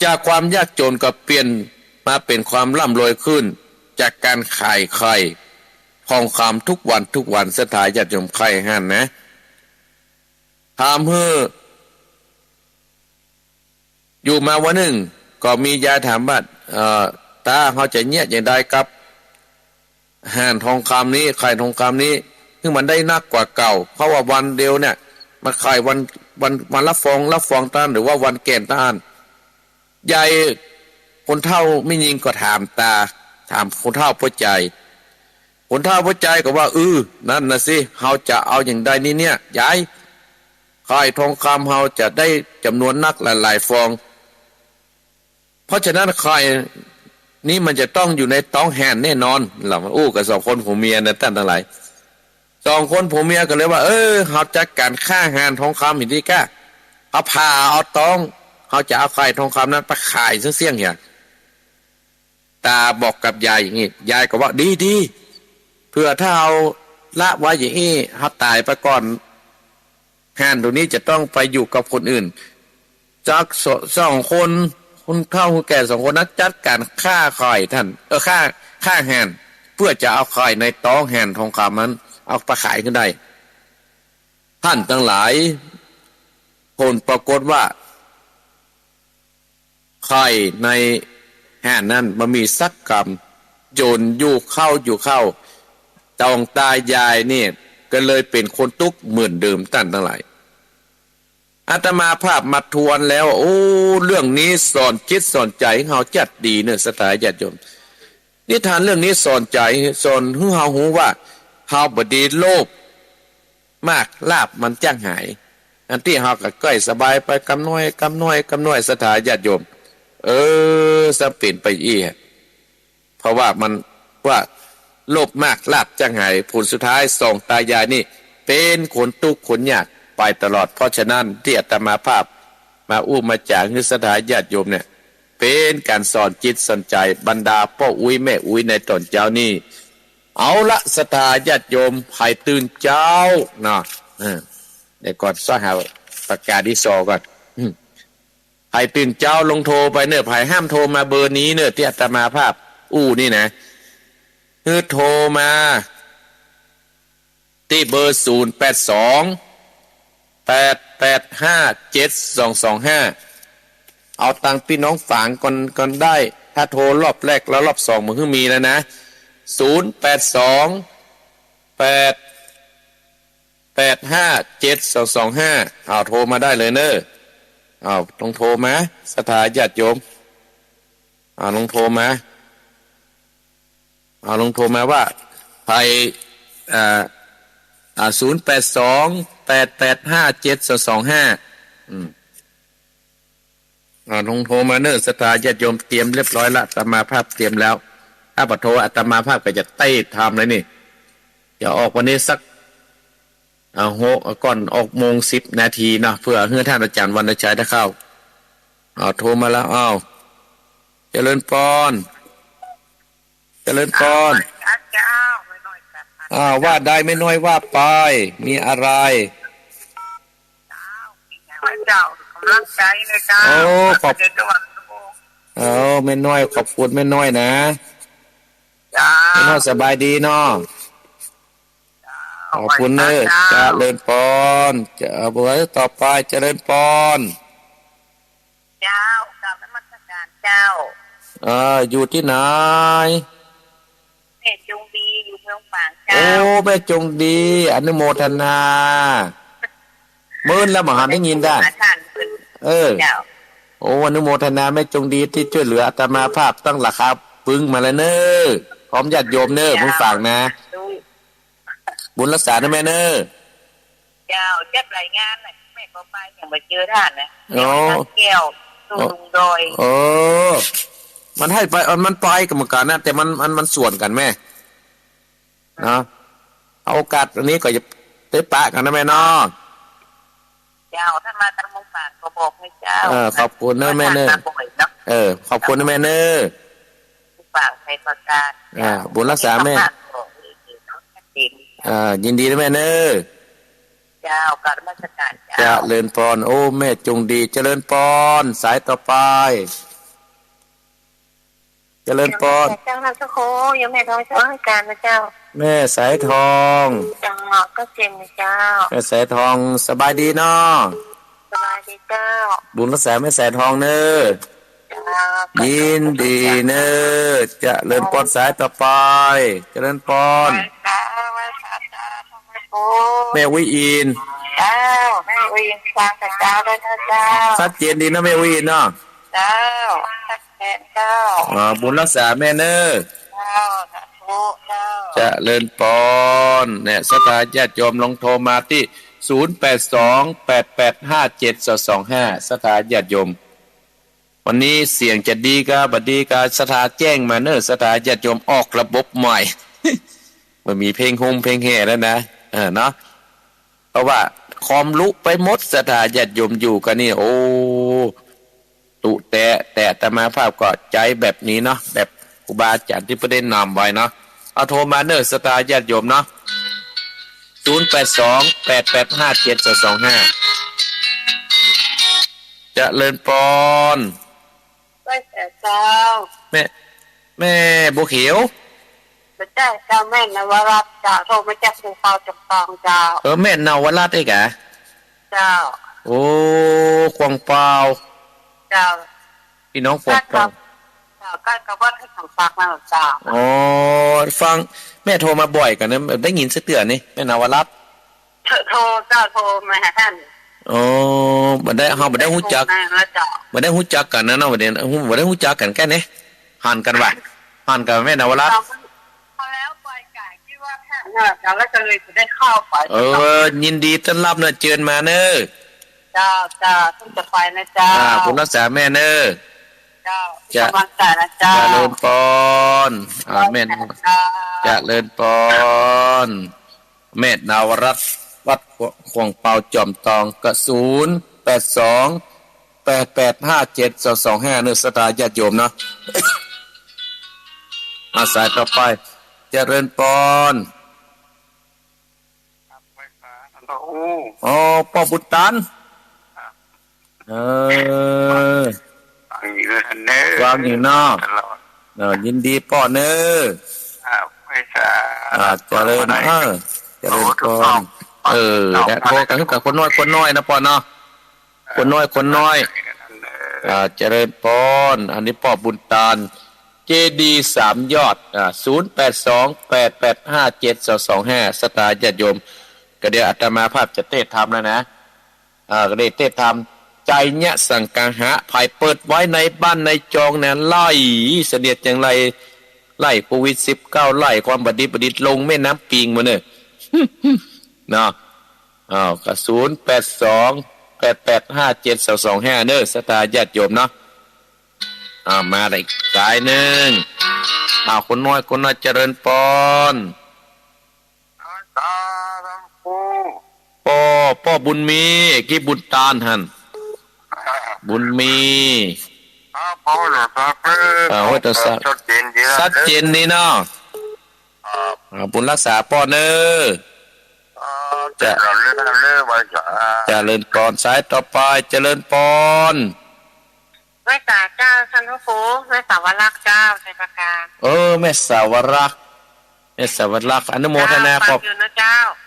จากความยากจนก็เปลี่ยนมาเป็นความร่ำรวยขึ้นจากการขายไข่ทองคำทุกวันศรัทธาญาติโยมไข่ห่านนะทำให้อยู่มาวันหนึ่งก็มียายถามว่าตาเขาจะเงียบอย่างใดกับห่านทองคำนี้ไข่ทองคำนี้ซึ่งมันได้นักกว่าเก่าเพราะว่าวันเดียวเนี่ยมันไข่วันละฟองต้านหรือว่าวันแก่นต้านยายคนเฒ่าไม่ยิงก็ถามคนเฒ่าพ่อใจคนเฒ่าพ่อใจก็ว่านั่นนะสิเฮาจะเอาอย่างใดนี่เนี่ยยายไข่ทองคำเฮาจะได้จำนวนนักหลายๆฟองเพราะฉะนั้นไข่นี่มันจะต้องอยู่ในต้องแห่นแน่นอนเรากับ2 คนผัวเมียนะท่านทั้งหลาย2 คนผัวเมียก็เลยว่าเขาจัดการฆ่าห่านทองคำอีกทีก้าเอาผ่าเอาต้องเขาจะเอาไข่ทองคำนั้นไปขายเสี่ยงอย่างตาบอกกับยายอย่างนี้ยายก็ว่าดีเพื่อถ้าเอาละไว้อย่างนี้เขาตายไปก่อนห่านตัวนี้จะต้องไปอยู่กับคนอื่นจาก2 คนเฒ่าคนแก่2 คนนั้นจัดการฆ่าไข่ท่านฆ่าห่านเพื่อจะเอาไข่ในต้องห่านทองคำนั้นเอาไปขายขึ้นได้ท่านทั้งหลายผลปรากฏว่าไข่ในห่านนั้นมันมีสักกรรม จนอยู่เข้าตองตายายนี่ก็เลยเป็นคนทุกข์เหมือนเดิมตั้นทั้งหลายอาตมาภาพมาทวนแล้วโอ้เรื่องนี้สอนจิตสอนใจให้เฮาจัดดีเนอะสถาญาติโยมนิทานเรื่องนี้สอนใจสอนให้เฮารู้ว่าเฮาบ่ดีโลภมากลาภมันจ้างหายอันที่เฮาก็ใกล้สบายไปกำน้อยสถาญาติโยมสะเป็นไปอีกเพราะว่ามันว่าโลภมากลาภจ้างหายผลสุดท้ายสองตายายนี่เป็นคนทุกข์คนยากไปตลอดเพราะฉะนั้นที่อาตมาภาพมามาจากนิสถาญาติโยมเนี่ยเป็นการสอนจิตสอนใจบรรดาพ่ออุ้ยแม่อุ้ยในตอนเจ้านี่เอาละสถาญาติโยมให้ตื่นเจ้าเนาะเดี๋ยวก่อนสหาประกาศที่สอก่อนให้ตื่นเจ้าลงโทรไปเนอะไผ่ห้ามโทรมาเบอร์นี้เนอะที่อาตมาภาพนี่นะคือโทรมาที่เบอร์0828857225เอาตังพี่น้องฝางก่อนได้ถ้าโทรรอบแรกแล้วรอบสองมันคือมีแล้วนะ0828857225เอาโทรมาได้เลยเนอะเอาต้องโทรมาสถาญาติโยมลองโทรมาลองโทรมาว่าไทย0828857225ลองโทรมาเนอะสถาญาติโยมเตรียมเรียบร้อยละอาตมาภาพเตรียมแล้วถ้าปโทอาตมาภาพก็จะเต้ทำเลยนี่อย่าออกวันนี้สักก่อนออกโมง10 นาทีนะเพื่อให้ท่านอาจารย์วรรณชัยได้เข้าโทรมาแล้วเจริญพรว่าได้ไม่น้อยว่าไปมีอะไรเจ้ากำลังใจเลยจ้าขอบไม่น้อยขอบคุณไม่น้อยนะไม่น้อยสบายดีเนาะขอบคุณเนอะเจริญพรจะเบอร์ต่อไปเจริญพรเจ้ากราบนมัสการเจ้าอยู่ที่ไหนแม่จงดีอยู่เมืองฝางเจ้าแม่จงดีอนุโมทนาเมื่อแล้วมหาได้ยินได้อนุโมทนาแม่จงดีที่ช่วยเหลืออาตมาภาพตั้งราคาปึ้งมาแล้วเนอะพร้อมญาติโยมเนอะผู้ฝากนะบุญรักษานะแม่เนอะเจ้าจัดรายงานน่ะแม่ก็ไปอย่างมาเจอท่านนะแก้วตุงโดยมันให้ไปมันไปกรรมการนะแต่มันส่วนกันแม่นะเอาโอกาสอันนี้ก็จะได้ปะกันนะแม่เนาะเจ้าท่านมาตั้งมุงฝากก็บอกให้เจ้าขอบคุณนะแม่เนอะขอบคุณนะแม่เนอะฝากให้ประกาศบุญรักษาแม่ยินดีนะแม่เนอะเจ้าการราชการเจริญพรแม่จงดีเจริญพรสายต่อไปเจริญพรเจ้าทำสักโคยังแม่ทองช่วยการนะเจ้าแม่สายทองจังหวะก็เจมนะเจ้าแม่สายทองสบายดีเนาะสบายดีเจ้าบุญรักษาแม่สายทองเนอะยินดีเนอะเจริญพรสายต่อไปเจริญพรแม่วิอินแม่วินฟังกับเจ้าด้วยนะเจ้าชัดเจนดีนะแม่วิอินเนาะเจ้าชัดเจนเจ้าบุญรักษาแม่เนอะจะเลินปอนเนี่ยสถาญาติโยมลงโทรมาที่0828857225สถาญาติโยมวันนี้เสียงจะดีกาบัดดีกาสถาแจ้งมาเนอะสถาญาติโยมออกระบบใหม่ มันมีเพลงโฮมเพลงแห่แล้วนะเนาะเพราะว่าคอมลุไปหมดสถาญาติโยมอยู่กันนี่ตุแต่มาภาพก็ใจแบบนี้เนาะแบบครูบาอาจารย์ที่ประเด็นนำไว้เนาะเอาโทรมาเนอะสถาญาติโยมเนาะ0828857225จะเลินปอนเจ้าแม่บัวเขียวเจ้าแม่นวรัตน์จ้าโทรมาจากภูเขาจำปองเจ้าแม่นวรัตน์ได้กะเจ้าควงเปล่าเจ้าพี่น้องควงเปล่า ก็ว่าให้ของฝากมาเจ้าอ๋อฟังแม่โทรมาบ่อยกันนะได้ยินสักเตือนนี่แม่นาวรัตน์โทรเจ้าโทรมาหาท่านอ๋อบ่ได้เฮาบ่ได้ฮู้จักบ่ได้ฮู้จักกันนะเนาะบ่ได้ฮู้จักกันแค่นี้หันกันว่าหันกันแม่นาวรัตน์พอแล้วปล่อยไก่คิดว่าท่านเนี่ยแล้วก็เลยจะได้เข้าไปยินดีต้อนรับเนาะเชิญมาเด้อเจ้าเพิ่งจะไปนะเจ้าคุณรักษาแม่เด้อจะกำลังใจนะเจ้าเลิญปอนแม่จะเลิญปอนแม่นาวรัตน์วัดขวงเปาจอมตองกระ08288572225เนื้อสตาญาติโยมเนาะอาสายต่อไปเจริญปอนอ๋อพ่อบุตรตันวางอยู่นอกยินดีพ่อเน้อเจริญเจริญปอนเนี่ยโทรกันกับคนน้อยนะปอนเนาะคนน้อยเจริญปอนอันนี้พ่อบุญตาลเจดี3ยอด0828857225สตาญาติโยมก็เดี๋ยวอาตมาภาพจะเทศธรรมแล้วนะก็ได้เทศธรรมใจเนี่ยสังกังหะภายเปิดไว้ในบ้านในจองเนี่ยไล่เสด็จอย่างไรไล่โควิด19ไล่ความบัดดิตลงแม่น้ำปิงมาเนี่ยเนาะกระ08288572225เน้อสตาญาติโยมเนาะมาได้สายหนึ่งคนน้อยเจริญปอนพ่อบุญมีกี่บุญตาลหันบุญมีว่าจะชัดเจนนี่เนาะบุญรักษาปอนเนอจะเลิญปอนสายต่อไปเจริญปอนแม่สาเจ้าสันทฟูแม่สาวรักษ์เจ้าชัยประการแม่สาวรักษ์อนุโมทนา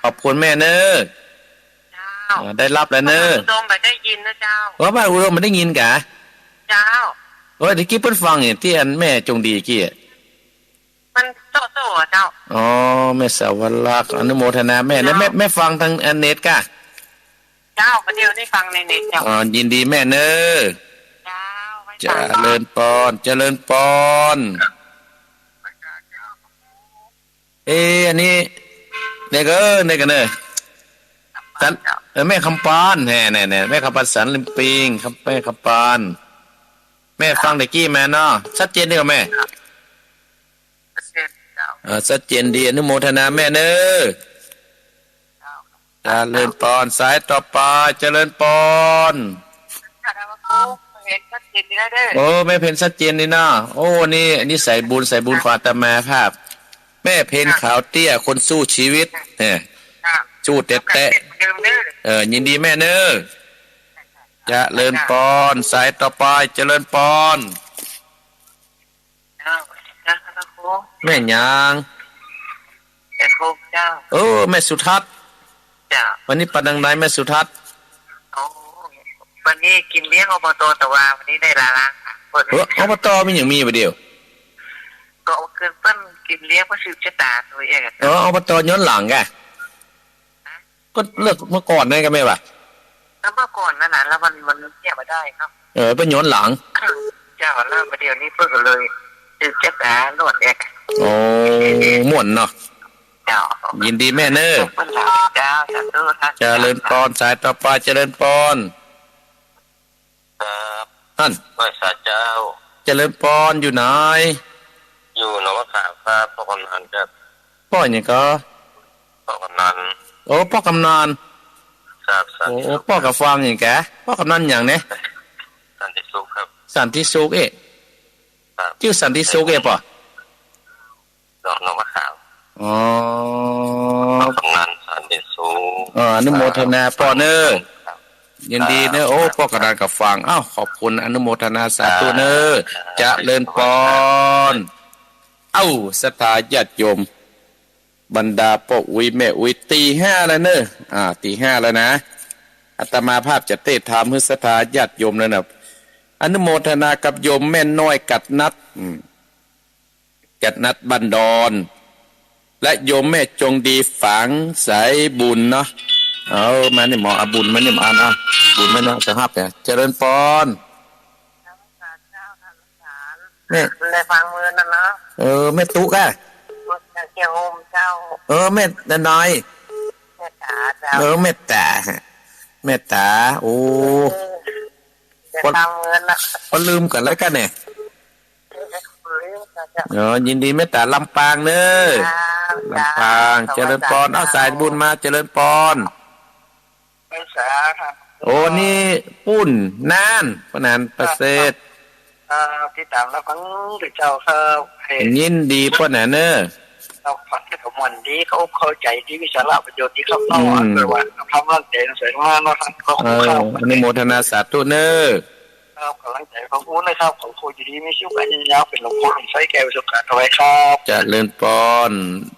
ขอบคุณแม่เนอได้รับแล้วเนออุดมไปได้ยินนะเจ้าบ้านอุดมมันได้ยินกะเจ้าเดี๋ยวกี้เพิ่นฟังเนี่ยที่อันแม่จงดีกี้มันโซ่เจ้าแม่สาวรักษ์อนุโมทนาแม่แล้วแม่ฟังทางเน็ตกะเจ้าประเดี๋ยวนี้ฟังในเน็ตเจ้ายินดีแม่เนอเจริญปอนอันนี้เนี่ยก็เนแม่คำปานแน่แม่คำปานสันลิมปิงแม่คำปานแม่ฟังตะกี้แม่เนาะชัดเจนดีกว่าแม่ชัดเจนดีอนุโมทนาแม่เนอเจริญปอนสายต่อไปเจริญปอนแม่เพนชัดเจนนี่เนาะนี่ใส่บุญขออาตมาภาพแม่เพนขาวเตี้ยคนสู้ชีวิตสู้เตะยินดีแม่เนอเจริญปอนสายต่อไปเจริญปอนแม่ยางแม่สุทัศน์วันนี้ปันดังไหนแม่สุทัศน์วันนี้กินเลี้ยงอบตแต่ว่าวันนี้ได้ลาล้างอบตมีอย่างมีประเดียวก็เอาเกินเปิ้นกินเลี้ยงเพราะสืบชะตาตัวเองอบตย้อนหลังแกก็เลิกเมื่อก่อนได้กันไหมวะแล้วเมื่อก่อนนั่นนะแล้วมันแยกมาได้ครับเป็นย้อนหลังเจ้าแล้วประเดี๋ยวนี้เพิ่งเลยสืบชะตาโน่นเองม่วนเนาะยินดีแม่เนอเจริญปอนสายต่อไปเจริญปอนท่านพระสาเจ้าเจริญปอนอยู่ไหนอยู่หนองมะขามครับพ่อกำนันครับพ่ออย่างก็พ่อกำนันพ่อกำนันครับพ่อกับฟังอย่างแกพ่อกำนันอย่างเนี้ยสันติสุขครับสันติสุขชื่อสันติสุขป่ะหนองมะขามกำนันสันติสุขอนุโมทนาปอเนอยินดีเนอพ่อกระดานกับฟังขอบคุณอนุโมทนาสาธุเนอจะเลิญปอนสตาญาติโยมบรรดาพ่ออุ้ยแม่อุ้ยตี 5แล้วเนอตี 5แล้วนะอาตมาภาพจะเทศธรรมให้สตาญาติโยมเลยนะ อนุโมทนากับโยมแม่น้อยกัดนัดกัดนัดบันดอนและโยมแม่จงดีฝังสายบุญเนาะเอามานี่หมออาบุญมานี่หมออ่านเอาบุญมาเนาะจะฮับเนี่ยเจริญพรแม่เลยฟังมือนั่นเนาะแม่ตุ๊กอะเกี่ยวโฮมเจ้าแม่น้อยแม่ตาเจ้าแม่ตาแม่ตาโอ้ฟังมือนะก็ลืมกันแล้วกันเนี่ยยินดีแม่ตาลำปางเนอะลำปางเจริญพรเอาสายบุญมาเจริญพรไม่สาครับโอ้นี่ปุ่นนานปนานประเสริฐที่ตามแล้วฟังถึงเจ้าเขายินดีปนานเนอะเราฟังที่เขามันดีเขาเข้าใจที่วิชาละประโยชน์ที่เขาเล่าเลยว่าทำร่างกายสวยงามนะครับเขาเข้าอนุโมทนาสาธุเนอะครับกำลังใจของคุณนะครับของครูอยู่ดีไม่ชิวกันยาวเป็นหลวงพ่อหลวงไส้แก้วสุขเอาไว้ครับเจริญพร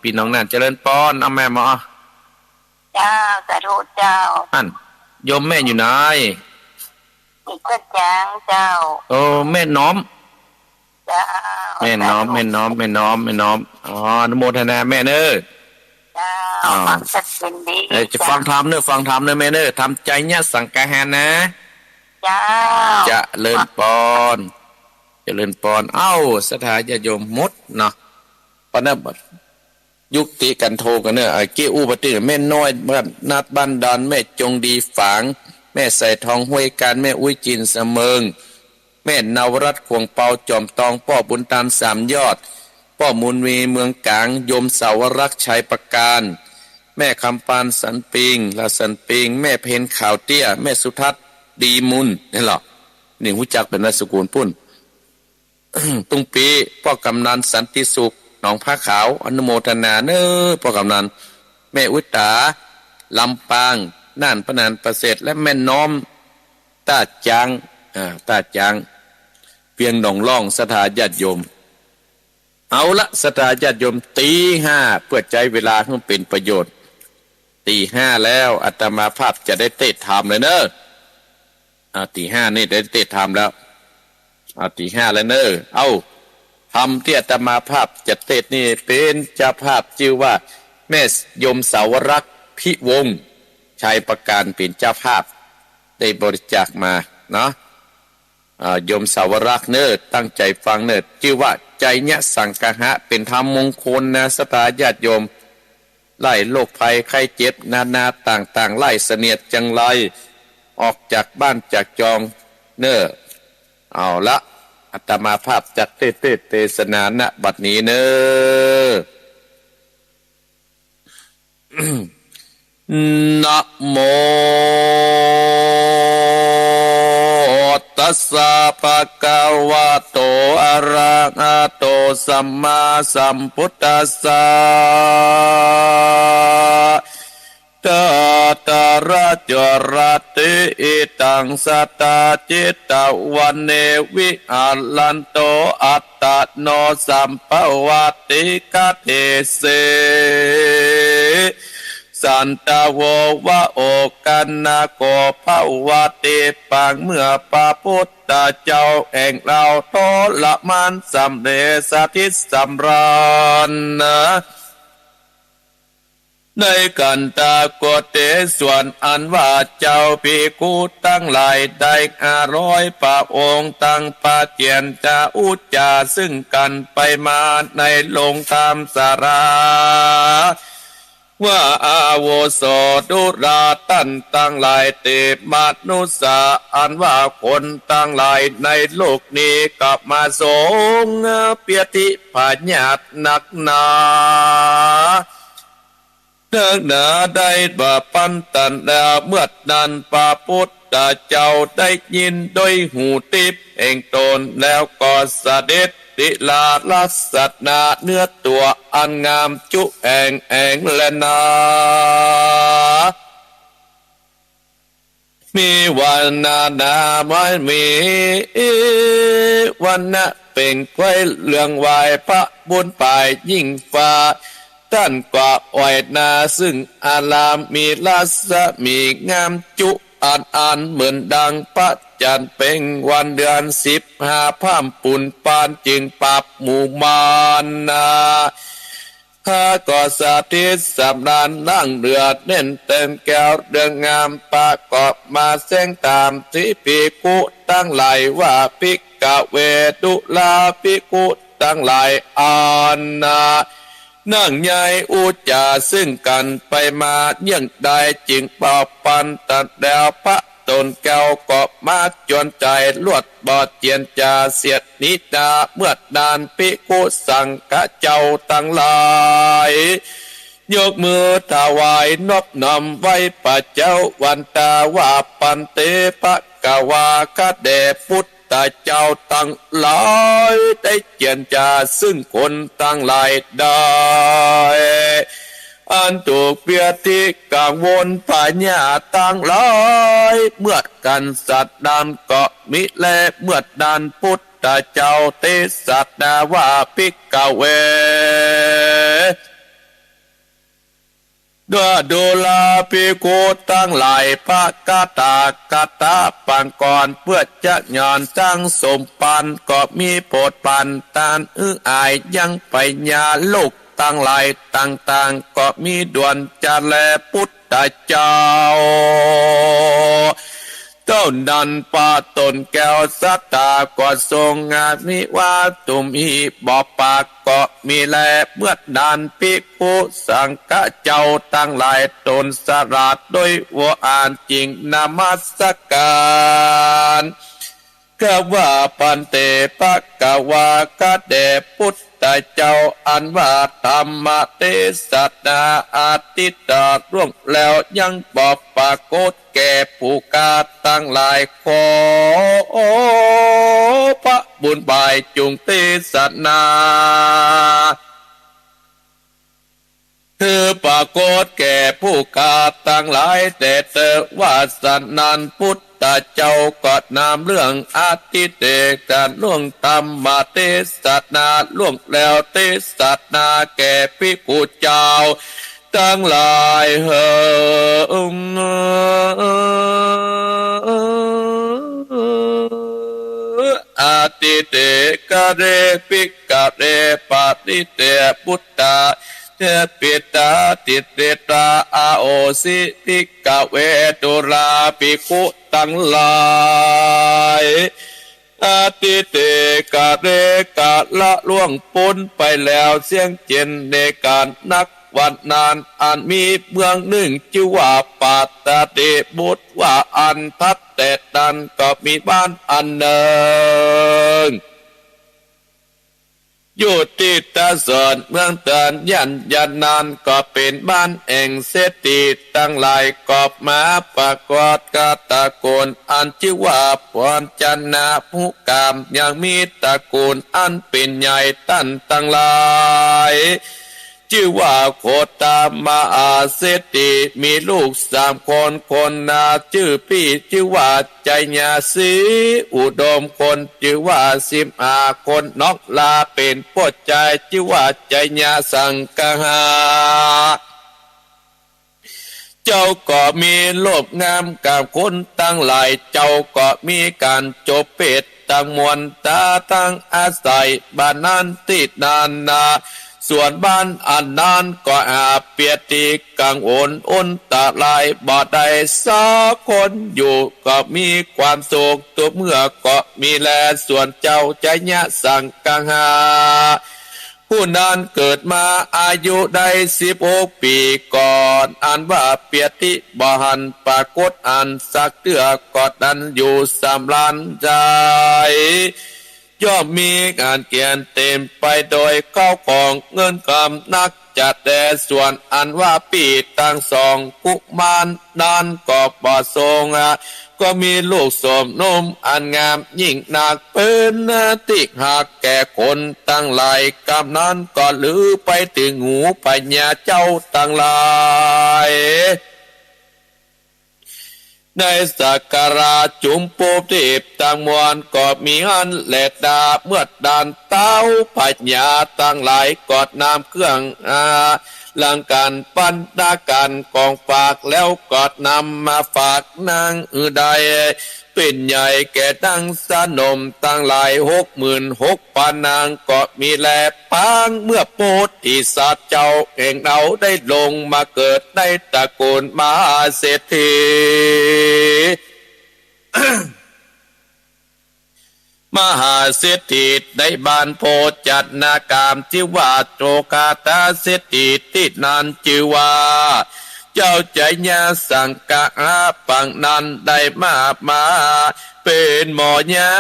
พี่น้องนั่นเจริญพรเอาแม่หมอเจ้าสาธุเจ้าอันโยมแม่อยู่ไหนอีกก็จางเจ้าแม่น้อมเจ้าแม่น้อมอ๋ออนุโมทนาแม่เนอะเจ้าฟังสักเป็นดีจะฟังธรรมเนอะแม่เนอะทำใจเนี่ยสังกะหานะจะเลินปอนเอ้าสถาญาโยมมดเนาะปนบยุติกันโทกันเนอะเกี่อุปติแม่น้อยบ้านนัดบ้านดอนแม่จงดีฝางแม่ใส่ทองห้วยการแม่อุ้ยจินเสมิงแม่นวรัตน์ขวงเปาจอมตองพ่อบุญตามสามยอดพ่อมุนวีเมืองกลางโยมสาวรักษ์ชัยประการแม่คำปานสันปิงละสันปิงแม่เพนข่าวเตี้ยแม่สุทัศน์ดีมุนนี่หรอนี่หูจักเป็นนามสกุลปุ่น ตุงปีพ่อกำนันสันติสุขหนองผ้าขาวอนุโมทนาเนอพ่อกำนันแม่อุตตาลำปางน่านพนานประเสริฐและแม่น้อมตาจางเพียงหนองล่องสถาญาติโยมเอาละสถาญาติโยมตี 5เพื่อใจเวลาให้เป็นประโยชน์ตี 5แล้วอาตมาภาพจะได้เตะธรรมเลยเนอะตี 5นี่ได้เตะธรรมแล้วตี 5แล้วเนอะเอาธรรมที่อาตมาภาพจะเตะนี่เป็นเจ้าภาพชื่อว่าแม่ยมสาวรักษ์พิวงศ์ชัยประการเป็นเจ้าภาพได้บริจาคมาเนาะยมสาวรักษ์เนอะตั้งใจฟังเนอะชื่อว่าใจเนี่ยสังกะหะเป็นธรรมมงคลนะสถาญาติโยมไล่โรคภัยไข้เจ็บนาต่างไล่เสนียดจังไรออกจากบ้านจากจองเนอะเอาละอาตมาภาพจัดเทศนาณบัดนี้เนอะนะโมตัสสะภะคะวะโตอะระหะโตสัมมาสัมพุทธัสสะตตาระจระติอิตังสัตตาจิตตวันเนวิอาลันโตอัตตโนสัมภวติกเทเสสันตโววะโอกันนาโกภวติปังเมื่อพระพุทธเจ้าแห่งเราโทละมันสำเร็จสถิตสำราญนะในกันตาโกเตส่วนอันว่าเจ้าภิกขุตั้งหลายได้500พระองค์ตั้งปาเจียนจะอุจจาซึ่งกันไปมาในลงตามสาราว่าอาโวโสดุราตันตั้งหลายเตมนุสาอันว่าคนตั้งหลายในโลกนี้กลับมาสงเปียติผาญาตนักหนาเนื่องหนาได้บาปันตันดาเมื่อนั้นพระพุทธเจ้าได้ยินโดยหูทิพย์แห่งตนแล้วก็เสด็จติลาลัสนาเนื้อตัวอันงามจุแองและนามีวันนาไม่มีวันนะเป็นไว้เรื่องวายพระบุญป่ายยิ่งฟ้าท่านกว่าอ้อยนาซึ่งอารามมีลัสมีงามจุอ่านเหมือนดังพระ จันทร์เพ็งวันเดือน15พามปุ่นปานจึงปรับหมู่มานนาข้าก็สาธิตสำนานนั่งเดือดเน้นเต็มแก้วเดืองงามปะกอบมาเส้งตามที่ภิกขุตั้งหลายว่าภิกขเวดุลาภิกขุตั้งหลายอานานั่งใหญ่อุจจาซึ่งกันไปมาเยี่ยงใดจึงปอบปันตัดแดวพระตนแก้วก็มาจนใจลวดบอดเจียนจาเสียดนิดาเมื่อดานภิกขุสังฆเจ้าตั้งหลายยกมือถวายนอบน้อมไว้พระเจ้าวันตาว่าปันเตปะกวาคะเดพุทธเจ้าตั้งหลายได้เจียนจาซึ่งคนตั้งหลายได้อันถูกเปียติกังวลพญาตั้งหลายเมื่อกันสัตว์ดานก็มิแลเมื่อดานพุทธเจ้าเตสัตดาว่าภิกขเวด้วยดูลาภิกขุตั้งหลายพระกาตากาตาปันก่อนเพื่อจะย้อนจังสมปันก็มีโพดปันตานอายยังไปญาลูกตั้งหลายต่างๆก็มีดวนจะแลพุทธเจ้าเจ้านันปาตนแก้วสัตตาก็ทรงงานมิว่าตุมอีบ่อปากก็มีแลเมื่อดานภิกขุสังฆเจ้าตั้งหลายตนสราดโดยว่าอ่านจริงนามัสการก็ว่าปันเตปะกวากะเดพุทธเจ้าอันว่าธรรมเทศนาอาทิตตาร่วงแล้วยังบอกปรากฏแก่ผู้กาตั้งหลายขอพระบุญบายจุงเทศนาคือปรากฏแก่ผู้กาตั้งหลายแต่เตว่าสันนันพุทธเจ้าก็นำเรื่องอาทิเตการล่วงธรรมเทศนาล่วงแล้วเทศนาแก่ภิกขุเจ้าตั้งหลายอาทิเตกะเรภิกขเรปาติเตพุทธาเทปิตาติเตตาอาโอสิภิกขเวตุราภิกขุตั้งหลายอาทิเตกะเรกะละล่วงพ้นไปแล้วเสียงเจนในการนักวันนานอันมีเมืองหนึ่งชื่อว่าปาตเตบุตรว่าอันทัดแต่ดันก็มีบ้านอันหนึ่งอยู่ที่ตาสอนเมืองเตือนยันนานก็เป็นบ้านแห่งเศรษฐีตั้งหลายกอบมาประกอบกาตระกูลอันชื่อว่าพรจันนาภูกามยังมีตระกูลอันเป็นใหญ่ตั้นตั้งหลายชื่อว่าโคตามาอาเศรษฐีมีลูก3 คนนาชื่อพี่ชื่อว่าใจญาสีอุดมคนชื่อว่า15 คนนอกลาเป็นพ่อใจชื่อว่าใจญาสังกหาเจ้าก็มีโลภงามกับคนตั้งหลายเจ้าก็มีการจบเป็ดตั้งมวลตาตั้งอาศัยบ้านนั้นติดนานนาส่วนบ้านอันนั้นก็อาเปียติกังวลอนตะลายบ่ได้สักคนอยู่ก็มีความสุขตัวเมื่อก็มีแลส่วนเจ้าใจญะสังกังหาผู้นั้นเกิดมาอายุได้16 ปีก่อนอันว่าเปียติบ่หันปรากฏอันสักเตือกอดดันอยู่3 ล้านใจย่อมมีการเกียนเต็มไปโดยข้าวของเงินคำนักจัดแต่ส่วนอันว่าปีตั้ง2 กุมารด้านก็บ่ทรงก็มีลูกสมนมอันงามยิ่งนักเป็นติหากแก่คนตั้งหลายกำนั้นก็ลือไปถึงหูปัญญาเจ้าตั้งหลายในสักการะจุมปูทิพตั้งมวลก็มีอันแหลดดาเมื่อดานเต้าปัญญาตั้งหลายกอดน้ำเครื่องหลังการปันดาการกองฝากแล้วกอดนำมาฝากนางใด เป็นใหญ่แก่ตั้งสนมตั้งหลาย66,000 นางก็มีแลปางเมื่อโพธิสัตว์เจ้าแห่งเราได้ลงมาเกิดในตระกูลมหาเศรษฐี มหาเศรษฐีได้บานโพจัดนากามที่ว่าโจกาตาเศรษฐีที่นานชื่อว่าเจ้าใจญาสังกะปังนันได้มาเป็นหมอยา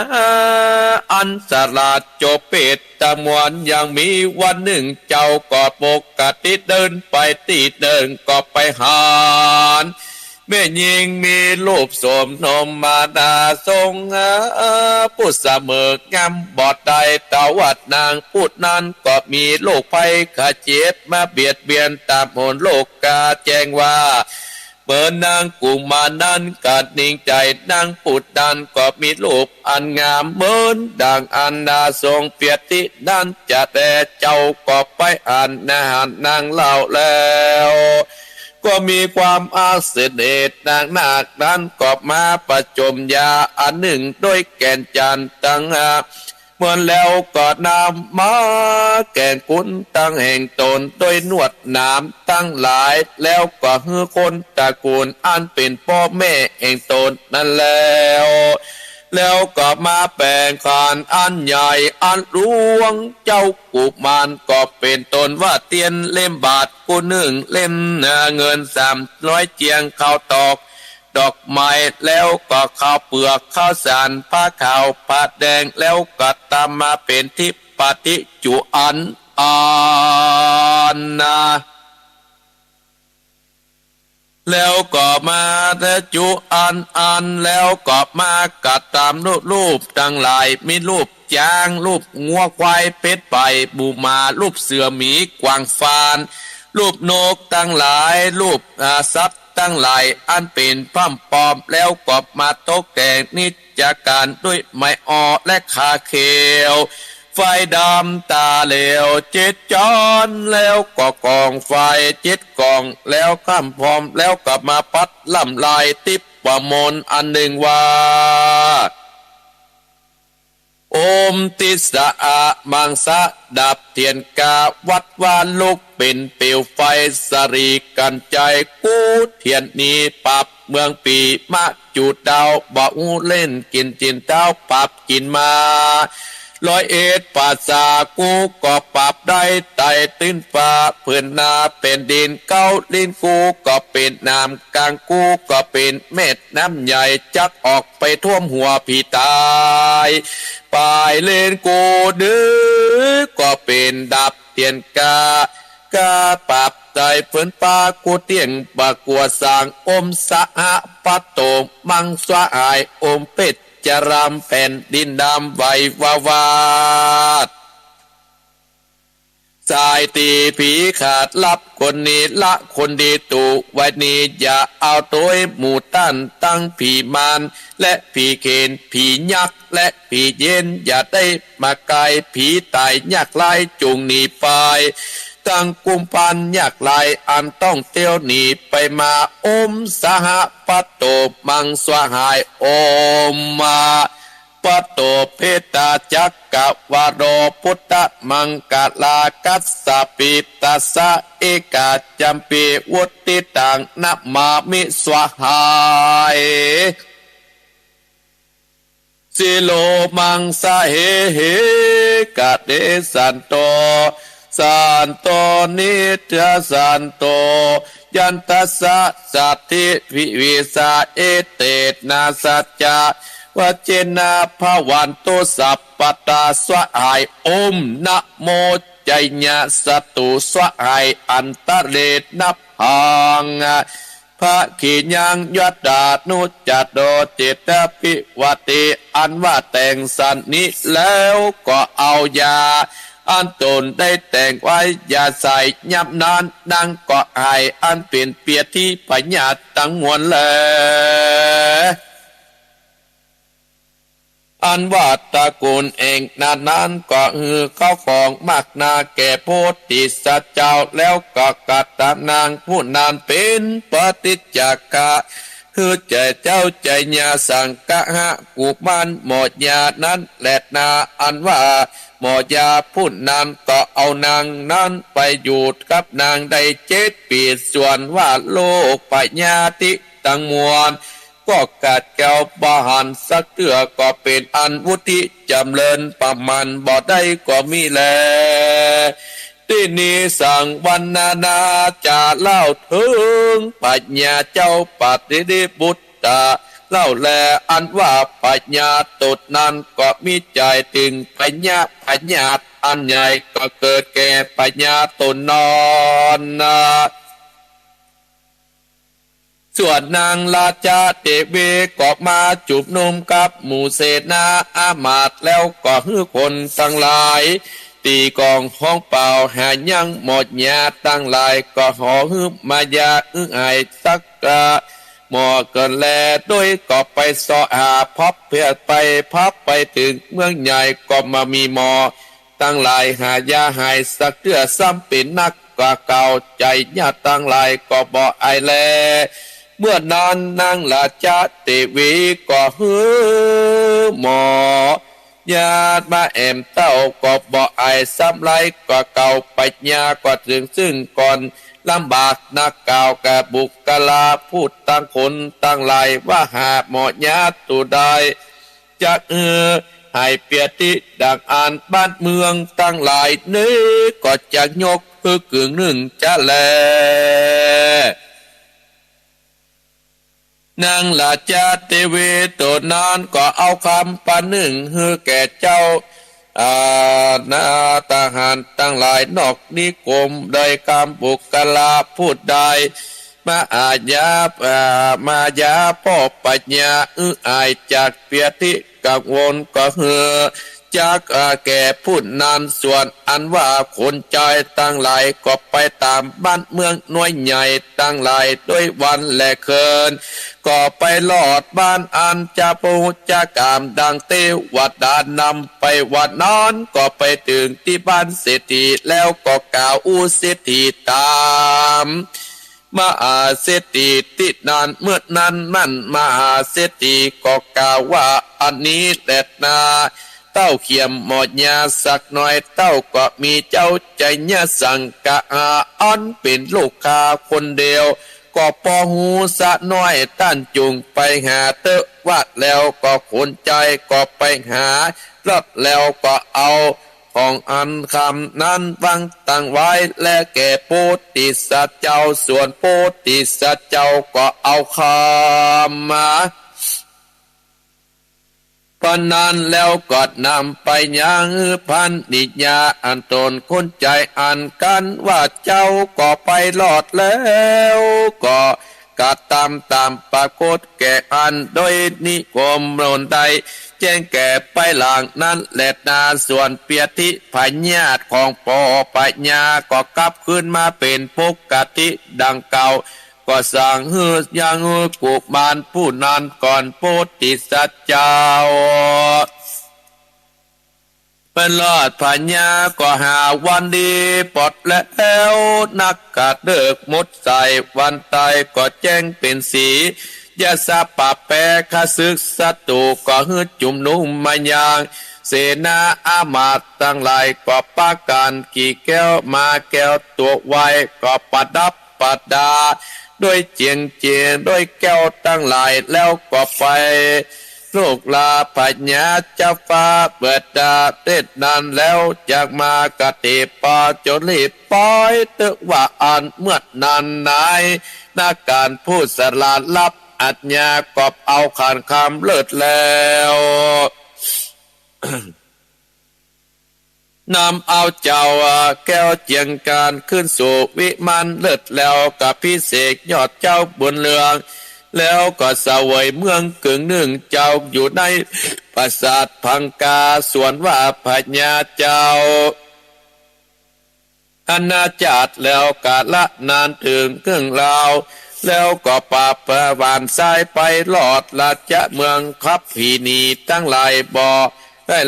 อันสลัดโจเปตตะมวนยังมีวันหนึ่งเจ้าก็ปกติเดินไปตีเดินก็ไปหารแม่ยิงมีรูปสมนมมาดาทรงผู้เสมองามบอดใดตาวัดนางพูดนั้นก็มีโลกภัยขาเจ็บมาเบียดเบียนตามโหนโลกกาแจ้งว่าเมื่อนางกุมานั้นกัดนิ่งใจนางปุดดันก็มีรูปอันงามเหมือนดังอันดาทรงเปียตินั้นจะแต่เจ้าก็ไปอ่านนางเล่าแล้วก็มีความอาเสด็จนางนาคนั้นก็มาประจมยาอันหนึ่งด้วยแก่นจันตั้งเมื่อแล้วก็นำมาแก่นกุนตั้งแห่งตนโดยนวดน้ำตั้งหลายแล้วก็ฮือคนตระกูลอันเป็นพ่อแม่แห่งตนนั่นแล้วก็มาแปลงคานอันใหญ่อันหลวงเจ้ากุมารก็เป็นตนว่าเตียนเล่มบาทกูหนึ่งเล่มเงิน300 เจียงข้าวตอกดอกไม้แล้วก็ข้าวเปลือกข้าวสารผ้าขาวผ้าแดงแล้วก็ตามมาเป็นทิปฏิจุอันนาแล้วก็มาจุอันแล้วก็มากัดตามรูปทั้งหลายมีรูปช้างรูปงัวควายเป็ดไปบูมารูปเสือหมีกวางฟานรูปนกทั้งหลายรูปสัตว์ทั้งหลายอันเป็นพั่มปอมแล้วก็มาตกแต่งนิจการด้วยไม้อ้อและคาเขวไฟดำตาเหลว7 จอนแล้วก็กองไฟ7 กองแล้วข้ามพร้อมแล้วก็มาปัดล่ำลายติปประมนอันหนึ่งว่าโอมติสะอามังสะดับเทียนกาวัดวาลุกเป็นเปลวไฟสรีกันใจกูเทียนนี้ปับเมืองปีมะจุดดาวบ่อูเล่นกินจินเต้าปับกินมา101 ปัสสากูก็ปรับได้ไต่ตื้นฟ้าเพื่อนนาเป็นดินเก้าลิ้นกูก็เป็นน้ำกลางกูก็เป็นเม็ดน้ำใหญ่จักออกไปท่วมหัวพี่ตายปลายเลนกูดื้อก็เป็นดับเตียนกาปรับใจเพื่อนปากูเตียงบากกัวสางอมสะหะปัตโตมังสวะอายอมเป็ดจะรำแผ่นดินดำไววาดสายตีผีขาดลับคนนี้ละคนดีตุไว้นี้อย่าเอาตัวหมู่ตั้นตั้งผีมารและผีเคนผียักษ์และผีเย็นอย่าได้มาไกลผีตายยักษ์ไล่จุงหนีไปตั้งกุมพันยักษ์ไล่อันต้องเตี้ยวหนีไปมาอมสหปัตโตมังสวหายอมมาปัตโตเพตาจักกะวาโรพุทธมังกาลากัสสปิตัสสะเอกาจัมปีวุติตังนัมามิสวหายสิโลมังสะเหกะเดสันโตสันโตนิจสันโตยันตัสสะสัตถิวิวิสาเอเตนะสัจจาวเจนะภวันโตสัพปตาสวะหายอมนะโมใจญะสตุสวะหายอันตะเรนับหังพระขียังยัตตานุจัตโดจิตปิวติอันว่าแต่งสันนี้แล้วก็เอายาอันตนได้แต่งไว้อย่าใส่ยับนานดังก็หายอันเป็นเปียที่พญาตั้งมวลเลย อันว่าตระกูลเองนั้นก็เข้าของมากนาแก่โพธิสัตว์เจ้าแล้วก็กัตตานางผู้นานเป็นปฏิจจกะ คือใจเจ้าใจญาสังกะหะกูบ้านหมอดยานั้นแหลดนาอันว่าหมอยาพูดนานก็เอานางนั้นไปอยู่กับนางได้7 ปีส่วนว่าโลกปัญญาติตังมวลก็กัดแก้วบาหันสักเตือก็เป็นอันวุธิจำเริญประมาณบ่ได้ก็มีแลที่นี้สั่งบรรณนาจะเล่าถึงปัญญาเจ้าปฏิริบุตตาเล่าแลอันว่าปัญญาตดนั้นก็มีใจถึงปัญญาอันใหญ่ก็เกิดแก่ปัญญาตนนอนส่วนนางราชาเทวีก็มาจูบนมกับหมู่เสนาอามาตย์แล้วก็ฮือคนทั้งหลายตีกองห้องเป่าหายังหมดยาตั้งหลายก็หอฮืบมายาไอสักกะหมอเกินแลด้วยก็ไปสอหาพับเพื่อไปพับไปถึงเมืองใหญ่ก็มามีหมอตั้งหลายหายาหายสักเตือซ้ำเป็นนักกว่าเก่าใจญาตั้งหลายก็บ่ไอแลเมื่อนอนนางราชาเทวีก็ฮือหมอญาติมาแอมเต้าก็บ่ไอซ้ำไรก็เก่าปัญญาก็ถึงซึ่งก่อนลำบากนักกล่าวกับบุคลาพูดตั้งคนตั้งหลายว่าหาหมอญาติตุได้จะให้เปียติดังอ่านบ้านเมืองตั้งหลายนี้ก็จะยกคือกึ่งหนึ่งจะแลนางราชาเทวีตัวนั้นก็เอาคำปาหนึ่งฮือแก่เจ้านาทหารตั้งหลายนอกนิคมได้คำบุคลาพูดได้มาอาญามายาพ่อปัญญาอายจากเปียติกังวลก็เหือจากแก่พูดนานส่วนอันว่าคนใจตั้งหลายก็ไปตามบ้านเมืองน้อยใหญ่ตั้งหลายด้วยวันและคืนก็ไปลอดบ้านอันจะปูจากามดังเทวดานำไปวัดนอนก็ไปถึงที่บ้านเศรษฐีแล้วก็กล่าวเศรษฐีตามมหาเศรษฐีติดนานเมื่อนั้นนั่นมหาเศรษฐีก็กล่าวว่าอันนี้แหละนาเต้าเขียมหมดยาสักหน่อยเต้าก็มีเจ้าใจญาสังกะอันเป็นลูกค้าคนเดียวก็พอหูสะน้อยต้านจุงไปหาเตอะวัดแล้วก็ขนใจก็ไปหารับแล้วก็เอาของอันคำนั้นบังตั้งไว้และแก่โพธิสัตว์เจ้าส่วนโพธิสัตว์เจ้าก็เอาคำมาปานนั้นแล้วก็นำไปยังพันนิยาอันตนคนใจอันกันว่าเจ้าก็ไปรอดแล้วก็กะตามปรากฏแก่อันโดยนิคมโนนใดแจ้งแก่ไปหลังนั้นแหละนาส่วนเปียติพญาติของปอปัญญาก็กลับขึ้นมาเป็นปกติดังเก่าก็สั่งฮือยังกุมารผู้นั้นก่อนโพธิสัตว์เจ้าเป็นรอดปัญญาก็หาวันดีปลดแล้วนักกะเดิกมุดใส่วันตายก็แจ้งเป็นสียาสาปะแปรคศึกศัตรูก็ฮือจุ่มนุ่มมายางเสนาอามาตย์ทั้งหลายก็ปาการกี่แก้วมาแก้วตัวไว้ก็ประดับประดาด้วยเจียงด้วยแก้วตั้งหลายแล้วก็ไปลูกลาปัญญาเจ้าฟ้าเปิดดาเด็ดนานแล้วจากมากติปาจนรีบปล่อยตึกว่าอันเมื่อนานนายนักการพูดสลาดลับอัจญากอบเอาขานคำเลิศแล้วนำเอาเจ้าแก้วเจียงการขึ้นสู่วิมานเลิศแล้วกับพิเศษยอดเจ้าบนเรืองแล้วก็เสวยเมืองกึ่งหนึ่งเจ้าอยู่ในปราสาทพังกาส่วนว่าพญาเจ้าอาณาจักรแล้วกาละนานถึงครึ่งราวแล้วก็ปราบประวานสายไปหลอดราชเมืองคับผีนีตั้งหลายบ่อได้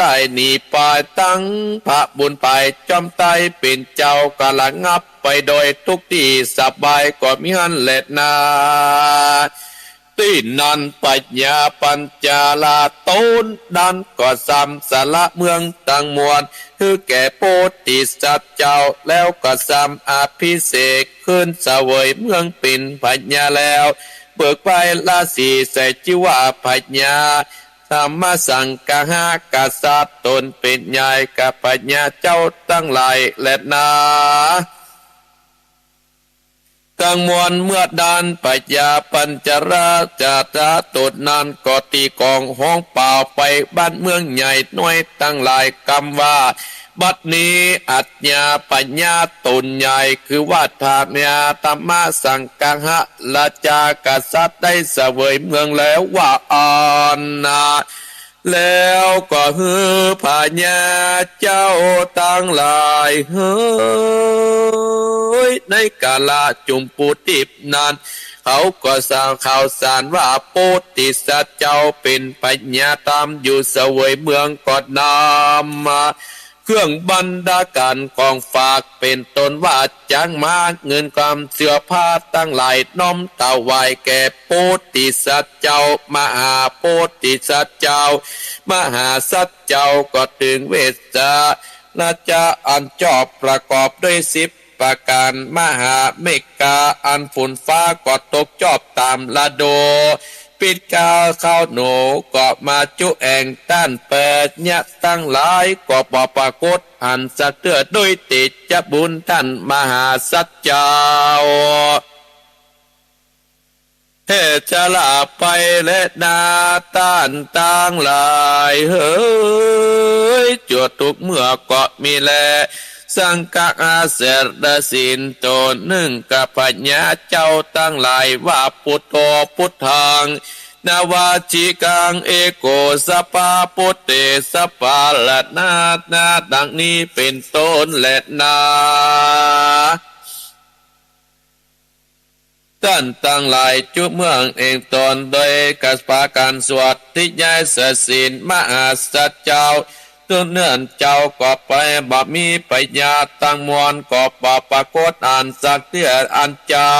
ลายหนีไปตั้งพระบุญไปจอมไตเป็นเจ้ากะละงับไปโดยทุกที่สบายก็มีหันเล็ดนา ที่นันปัญญาปัญจาลาต้นดันก็ซ้ำสาระเมืองต่างมวลคือแก่โพธิสัตว์เจ้าแล้วก็ซ้ำอภิเษกขึ้นเสวยเมืองปิ่นปัญญาแล้วเบิกไปลาสีใส่จิวาปัญญาธรรมสังกหากษัตริย์ตนเป็นใหญ่กับปัญญาเจ้าตั้งหลายและนากังมวลเมื่อดานปัญญาปัญจราจาตาตดนานก็ตีกองห้องเปล่าไปบ้านเมืองใหญ่น้อยตั้งหลายกำว่าบัดนี้อัจญาปัญญาตนใหญ่คือว่าธาเมียธรรมสังกังหะราชากษัตริย์ได้เสวยเมืองแล้วว่าอ่อนนาแล้วก็ฮือพญาเจ้าตั้งหลายเฮ้ยในกาลจุมปูติบนานเขาก็สร้างข่าวสารว่าโพธิสัตว์เจ้าเป็นปัญญาตามอยู่เสวยเมืองกอดนำมาเครื่องบรรดาการกองฝากเป็นตนว่าจ้างมาเงินความเสื้อผ้าตั้งหลายน้อมถวายแก่โพธิสัตว์เจ้ามหาโพธิสัตว์เจ้ามหาสัตว์เจ้าก็ถึงเวสาราชาอันจอบประกอบด้วย10ประการมหาเมกาอันฝนฟ้าก็ตกจอบตามละโดปิดกาข้าวหนูก็มาจุแองต้านเปิดยะตั้งหลายก็ปปรากฏอันสะเตือด้วยติดจะบุญท่านมหาสัจเจ้าเฮจะลาไปและนาต้านต่างหลายเฮ้ยจวดทุกเมื่อก็มีแลสังกักอาเสดสินโตหนึ่งกับปัญญาเจ้าตั้งหลายว่าพุทโธพุทธังนาวาจิกังเอโกสปาปุตเตสปาละนานาดังนี้เป็นต้นและนาท่านตั้งหลายจุเมืองเองตนโดยกัสปาการสวดที่ย้ายเสสินมหาสัจเจ้าตัวเนื่อนเจ้าก็ไปบ่มีปัญญาตั้งมวลก็ปปรากฏอ่านสักเตียอันเจ้า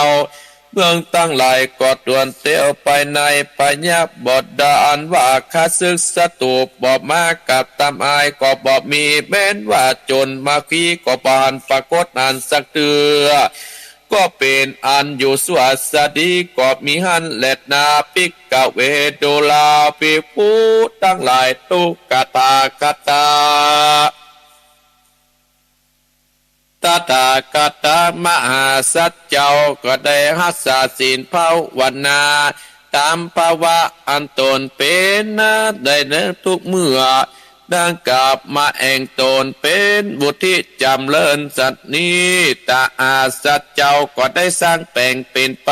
เมืองตั้งหลายก็ดวนเตียวไปในปัญญาบทดาอันว่าข้าศึกศัตรูบ่มากับตามอายก็บ่มีแม้นว่าจนมาคีก็บานปรากฏอ่านสักเตือก็เป็นอันอยู่สวัสดีก็มีหันเล็ดนาปิกเวโดลาปิปูตั้งหลายตุกตากตาตถาคตมหาสัจเจ้าก็ได้หัสศีลภาวนาตามภาวะอันตนเป็นนะได้ในทุกเมื่อดังกลับมาแองตนเป็นบุตรที่จำเลินสัตว์นี้ตาอาสัตเจ้าก็ได้สร้างแปลงเป็นไป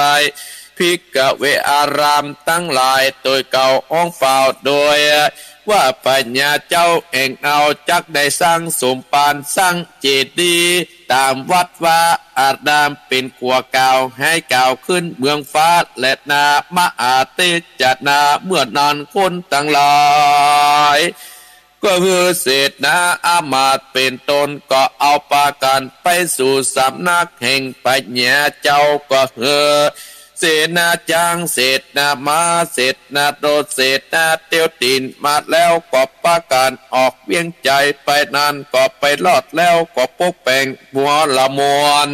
ภิกขเวอารามตั้งหลายโดยเก่าอ้องเฝ้าโดยว่าปัญญาเจ้าเองเอาจักได้สร้างสมปานสร้างเจดีย์ตามวัดว่าอารามเป็นขัวเก่าให้เก่าขึ้นเมืองฟ้าและนามหาเตจัดนาเมื่อนานคนตั้งหลายก็คือเศษนาอามาตเป็นตนก็เอาปากันไปสู่สำนักแห่งปัญญาเจ้าก็เสนาจางเศษนามาเศษนาโดดเศษนาเตียวตินมาแล้วก็ปากันออกเวียงใจไปนานก็ไปรอดแล้วก็ปกแปงหัวละมวน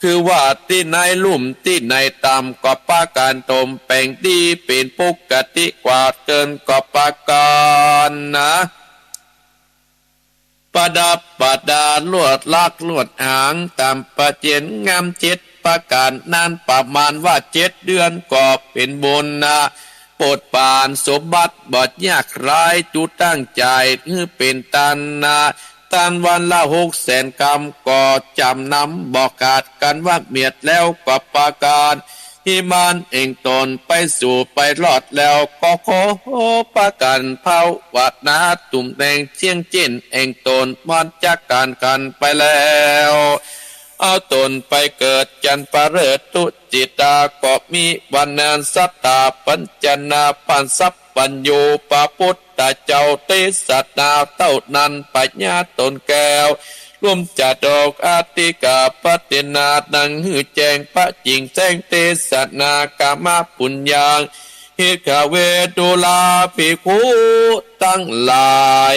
คือว่าที่ในลุ่มที่ในต่ำก็ปาการตมแปลงดีเป็นปกติกว่าเกินก็ปาการนะประดับประดาลวดลักลวดหางตามประเจนงาม7ประการนานประมาณว่า7 เดือนก็เป็นบุญนะโปรดปานสมบัติบอดยากร้ายจุตั้งใจคือเป็นตันนะตันวันละ600,000 กำก็จำนำบอกขาดกันว่าเมียดแล้วก็ประการที่มันเองตนไปสู่ไปรอดแล้วก็ขอประกันเผาวัดนาตุ่มแดงเชียงจิ้นเองตนมันจากการกันไปแล้วเอาตนไปเกิดจันปะเริตุจิตาก็มีวันนานสัตตาปัญจนาปันสัพปัญโยปะพุทธเจ้าเตสัตนาเต้านันปัญญาตนแก้วร่วมจัดดอกอาติกาปฏินาดังหือแจงพระจิงแจ้งเตสนากามาปุญญาง หิกขเวตุลาภิกขุตั้งหลาย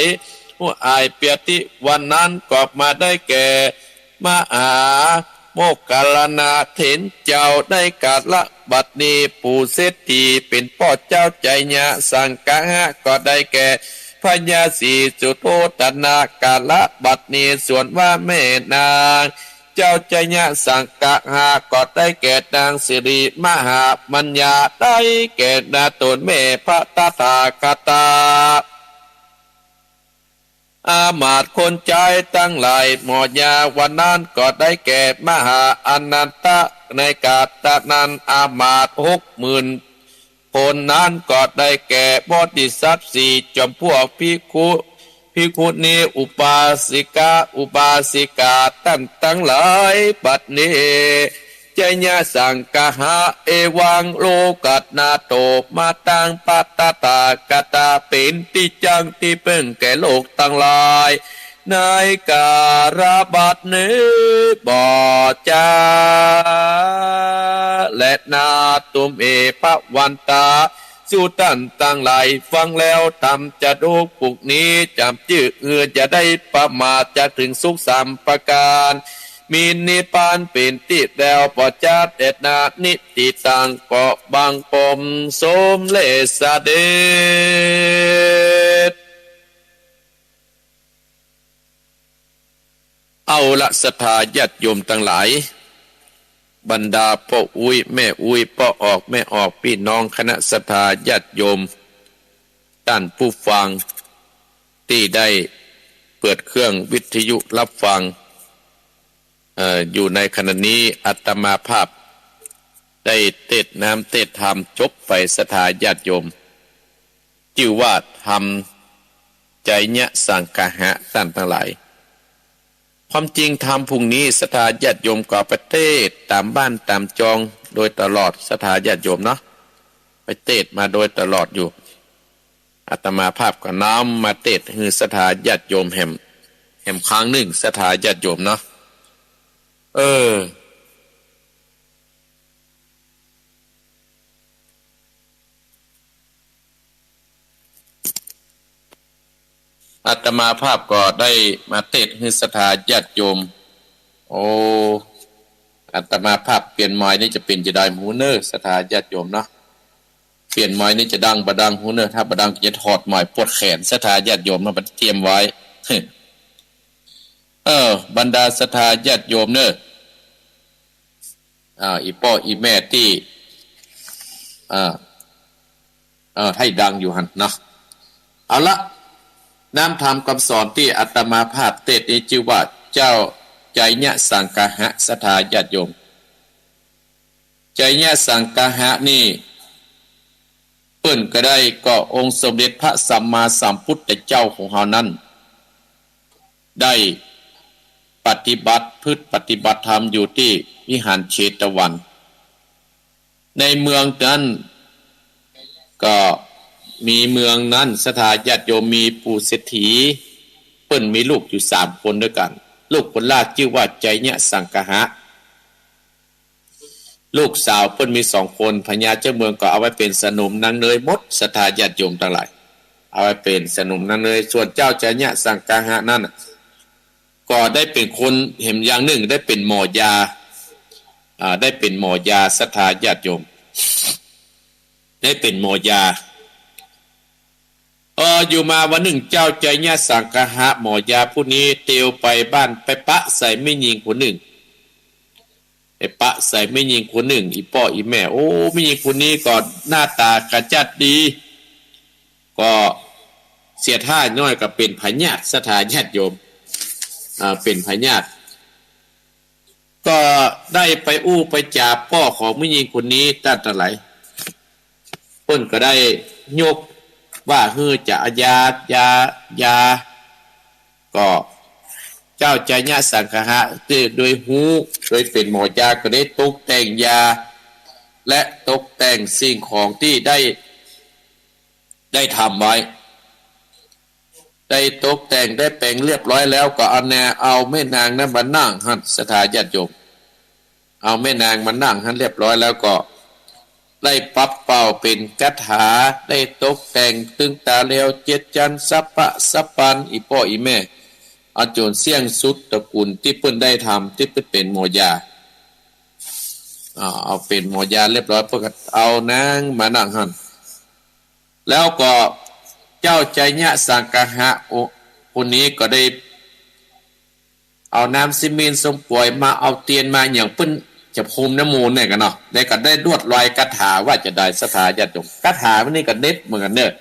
ผู้อายเปียติวันนั้นก็มาได้แก่มหาโมกขลนาเถนเจ้าได้กาละบัดนี้ปู่เศรษฐีเป็นพ่อเจ้าใจญะสังฆะก็ได้แก่พญาสีจุโตตนากาละบัดนี้ส่วนว่าแม่นางเจ้าใจญะสังฆะก็ได้แก่นางสิริมหามัญญาได้แก่นาตนแม่พระตถาคตาอามาตย์คนใจตั้งหลายหมอยาวันนั้นก็ได้แก่มหาอนันตะในกาตนันอามาตย์60,000 คนนั้นก็ได้แก่บอดิสัตว์4จำพวกภิกขุณีอุปาสิกาอุบาสิกาตั้งหลายบัดนี้เจญาสังกหะเอวังโลกัตนาโตมาตังปัตตตากตาเป็นที่จังที่เพิ่งแก่โลกตั้งหลายในการบัดนี้บ่จาและนาตุมเอภวันตาสุตันตั้งหลายฟังแล้วทำจะดูปุกนี้จำจื่อจะได้ประมาทจะถึงสุขสัมปการมีนิพพานเป็นติดแล้วปอจัดเดชนานิติตังเกาะบางปมสมเลสเดชเอาละศรัทธาญาติโยมทั้งหลายบรรดาพ่ออุ้ยแม่อุ้ยพ่อออกแม่ออกพี่น้องคณะศรัทธาญาติโยมท่านผู้ฟังที่ได้เปิดเครื่องวิทยุรับฟังอยู่ในขณะนี้อาตมาภาพได้เทศน้ำเทศธรรมจบไปศรัทธาญาติโยมชื่อว่าธรรมใจญะสังฆะท่านทั้งหลายความจริงธรรมพรุ่งนี้ศรัทธาญาติโยมก็ประเทศตามบ้านตามจองโดยตลอดศรัทธาญาติโยมเนาะไปเทศมาโดยตลอดอยู่อาตมาภาพก็น้ำมาเทศคือศรัทธาญาติโยมแห่มครั้งหนึ่งศรัทธาญาติโยมเนาะอาตมาภาพก็ได้มาเทศให้ศรัทธาญาติโยมอาตมาภาพเปลี่ยนไม้นี่จะเป็นจะได้หูเนอร์ศรัทธาญาติโยมเนาะเปลี่ยนไม้นี่จะดังบดังหูเนอร์ถ้าบดังจะถอดไม้ปวดแขนศรัทธาญาติโยมมาเตรียมไว้บรรดาศรัทธาญาติโยมเนออีพ่ออีแม่ที่ให้ดังอยู่หันเนาะเอาละน้ำธรรมคำสอนที่อาตมาภาพเทศนี้ชื่อว่าเจ้าใจญะสังฆะศรัทธาญาติโยมใจญะสังฆะนี่เปิ้นก็ได้ก็องค์สมเด็จพระสัมมาสัมพุทธเจ้าของเฮานั้นได้ปฏิบัติปฏิบัติธรรมอยู่ที่วิหารเชตวันในเมืองนั้นก็มีเมืองนั้นศรัทธาญาติโยมมีปู่เศรษฐีเปิ้นมีลูกอยู่3 คนด้วยกันลูกคนแรกชื่อว่าใจญะสังฆะลูกสาวเปิ้นมี2 คนพญาเจ้าเมืองก็เอาไว้เป็นสนมนางเนยหมดศรัทธาญาติโยมทั้งหลายเอาไว้เป็นสนมนางเนยส่วนเจ้าใจญะสังฆะนั่นก็ได้เป็นคนเห็นอย่างหนึ่งได้เป็นหมอยาได้เป็นหมอยาศรัทธาญาติโยมได้เป็นหมอยาอยู่มาวันหนึ่งเจ้าใจญะสังฆะหมอยาผู้นี้เตียวไปบ้านไปปะใส่ไม่ยิงคนหนึ่งไปปะใส่ไม่ยิงคนหนึ่งอีพ่ออีแม่ไม่ยิงคนนี้ก็หน้าตากระจัดดีก็เสียท่าน้อยก็เป็นพญาติศรัทธาญาติโยมเป็นพญาติก็ได้ไปไปจับพ่อของไม่ยิงคนนี้ตั้งแต่ไหนเพิ่นก็ได้ยกว่าจะยาก็เจ้าใจญะสังฆะโดยหูโดยเป็นหมอยาก็ได้ตกแต่งยาและตกแต่งสิ่งของที่ได้ทำไว้ได้ตกแต่งได้แปลงเรียบร้อยแล้วก็เอาแม่นางนั้นมานั่งหันศรัทธาญาติโยมเอาแม่นางมานั่งหันเรียบร้อยแล้วก็ ได้ปรับเป่าเป็นคาถาได้ตกแต่งตึงตาเลียวเจ็ดจันสัพพะสัพปันอีพ่ออีแม่อาจนเสี่ยงสุดตระกูลที่เพิ่นได้ทำที่เพิ่นเป็นหมอยาเอาเป็นหมอยาเรียบร้อยเพื่อเอานางมานั่งหันแล้วก็เจ้าใจญะสังกหะคนนี้ก็ได้เอาน้ำซีเมนต์สมป่วยมาเอาเตียนมาอย่างเพิ่นจะภูมิน้ำมูลเนี่ยกันเนาะได้ก็ได้ลวดลอยคาถาว่าจะได้สถาญาติโยมคาถาวันนี้ก็เด็ดเหมือนกันเนอะ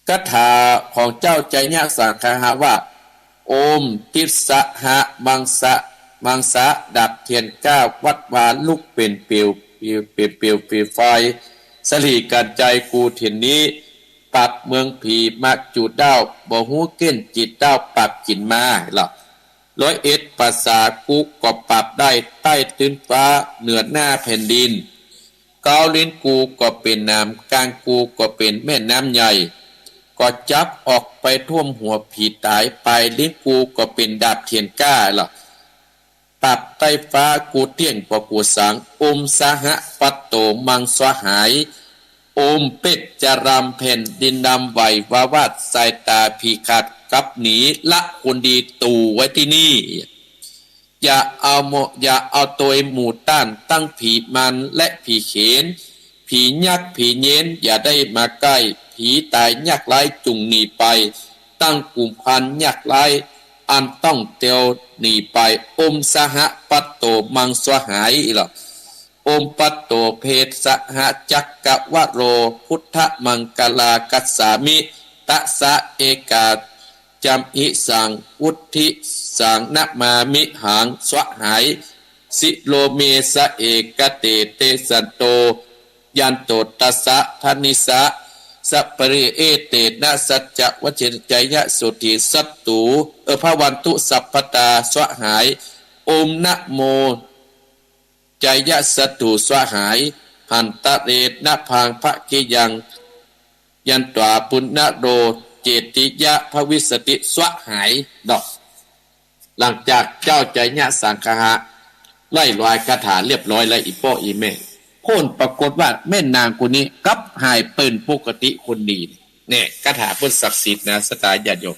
คาถาของเจ้าใจญะสังกหะว่าโอมทิสหะมังสะดับเทียนก้าวัดวาลุกเป็นเปียวไฟสลีกันใจกูเทียนนี้ปักเมืองผีมักจูดดาวบ่ฮู้เก้นจิตดาวปรับกินมาล่ะ101ภาษากุก็ปรับได้ใต้ตื้นฟ้าเหนือหน้าแผ่นดินเกาลิ้นกูก็เป็นน้ำกลางกูก็เป็นแม่น้ำใหญ่ก็จับออกไปท่วมหัวผีตายไปลิ้นกูก็เป็นดาบเทียนก้าล่ะปรับใต้ฟ้ากูเตี้ยงกว่ากูสังอมสหะปัตโตมังสวหายอมเป็ดจารำแผ่นดินดำไหววาวาดสายตาผีขาดกับหนีละคนดีตู่ไว้ที่นี่อย่าเอาตัวหมู่ต้านตั้งผีมันและผีเขนผียักษ์ผีเย็นอย่าได้มาใกล้ผีตายยักษ์ไล่จุงหนีไปตั้งกลุ่มพันยักษ์ไล่อันต้องเตียวหนีไปอมสหปัตโตมังสวหายหรออมปัตโตเพศสหจักกะวะโรพุทธมังกลากัสสามิตะสะเอกาจำอิสังวุธิสังนะมามิหังสวหายสิโลเมสะเอกเตเตสันโตยันโตตัสสะธนิสะสัปริเอเตนะสัจจะวเจจยะสุติสัตตูภวันตุสัพพตาสวหายอมนะโมจยะสัตตุสวหายหันตะเรนะพังพระกิยังยันตวาปุณณโรเจติยะภวิสติสวหายดอกหลังจากเจ้าใจญะสังฆะไล่ลอยคาถาเรียบร้อยแล้วอีพ่ออีแม่โค่นปรากฏว่าแม่นางคนนี้กลับหายเป็นปกติคนดีเนี่ยคาถาพุทธศักดิ์สิทธิ์นะสตาญาติโยม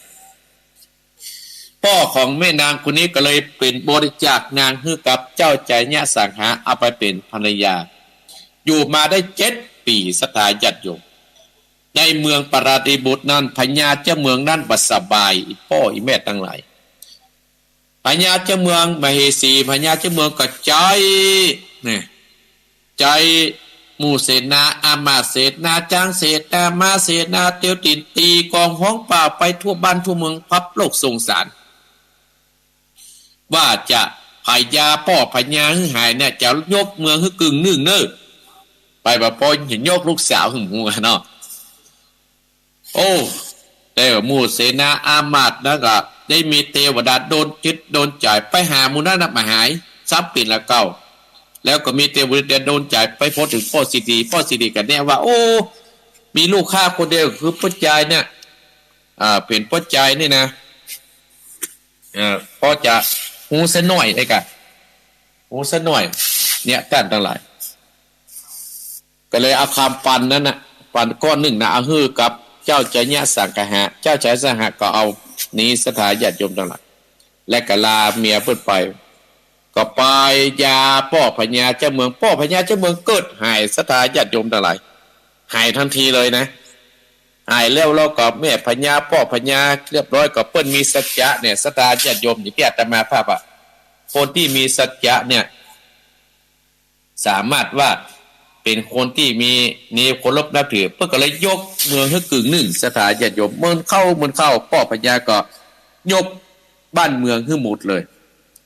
พ่อของแม่นางคนนี้ก็เลยเป็นบริจาคนางให้กับเจ้าใจญะสังฆะเอาไปเป็นภรรยาอยู่มาได้7 ปีสตาญาติโยมในเมืองปราดิบุตรนั้นพญาเจ้าเมืองนั้นบัดสบายอีพ่ออีแม่ทั้งหลายพญาเจ้าเมืองมเหสีพญาเจ้าเมืองก็ใจเนี่ยใจหมู่เสนาอามาเสนาจางเสนามาเสนาเตียวตินตีกองห้องป่าไปทั่วบ้านทั่วเมืองพับโลกสงสารว่าจะพญาพ่อพญาหายเนี่ยจะยกเมืองให้กึ่งหนึ่งเนอไปแบบพอเห็นยกลูกสาวหึงหัวเนาะโอ้แต่หมู่เสนาอามาตย์นะก็ได้มีเทวดาโดนจิตโดนจ่ายไปหาหมู่นั้นมาหายทรัพย์ปิ่นละเก้าแล้วก็มีเทวดาโดนจ่ายไปพบถึงพ่อสิริกันเนี่ยว่าโอ้มีลูกข้าคนเดียวคือพ่อใจเนี่ยเป็นพ่อใจนี่นะพ่อจะหูซะหน่อยไอ้กะหูซะหน่อยเนี่ยกันทั้งหลายก็เลยเอาคำปันนั้นนะปันก้อนหนึ่งนะเอาฮือกับเจ้าใจญะสังฆะเจ้าใจสังฆะก็เอานี้สถาญาติโยมทั้งหลายและก็ลาเมียเพิ่นไปก็ไปยาพ่อพญาเจ้าเมืองพ่อพญาเจ้าเมืองเกิดหายสถาญาติโยมทั้งหลายหายทันทีเลยนะหายแล้วเราก็แม่พญาพ่อพญาเรียบร้อยก็เปิ้นมีสัจจะเนี่ยสถาญาติโยมนี่ที่อาตมาภาพคนที่มีสัจจะเนี่ยสามารถว่าเป็นคนที่มีคนรบนับถือเพื่อก็เลยยกเมืองให้กึ่งหนึ่งสถาญาติโยมเมืองเข้าพ่อพญาก็ยกบ้านเมืองให้หมดเลย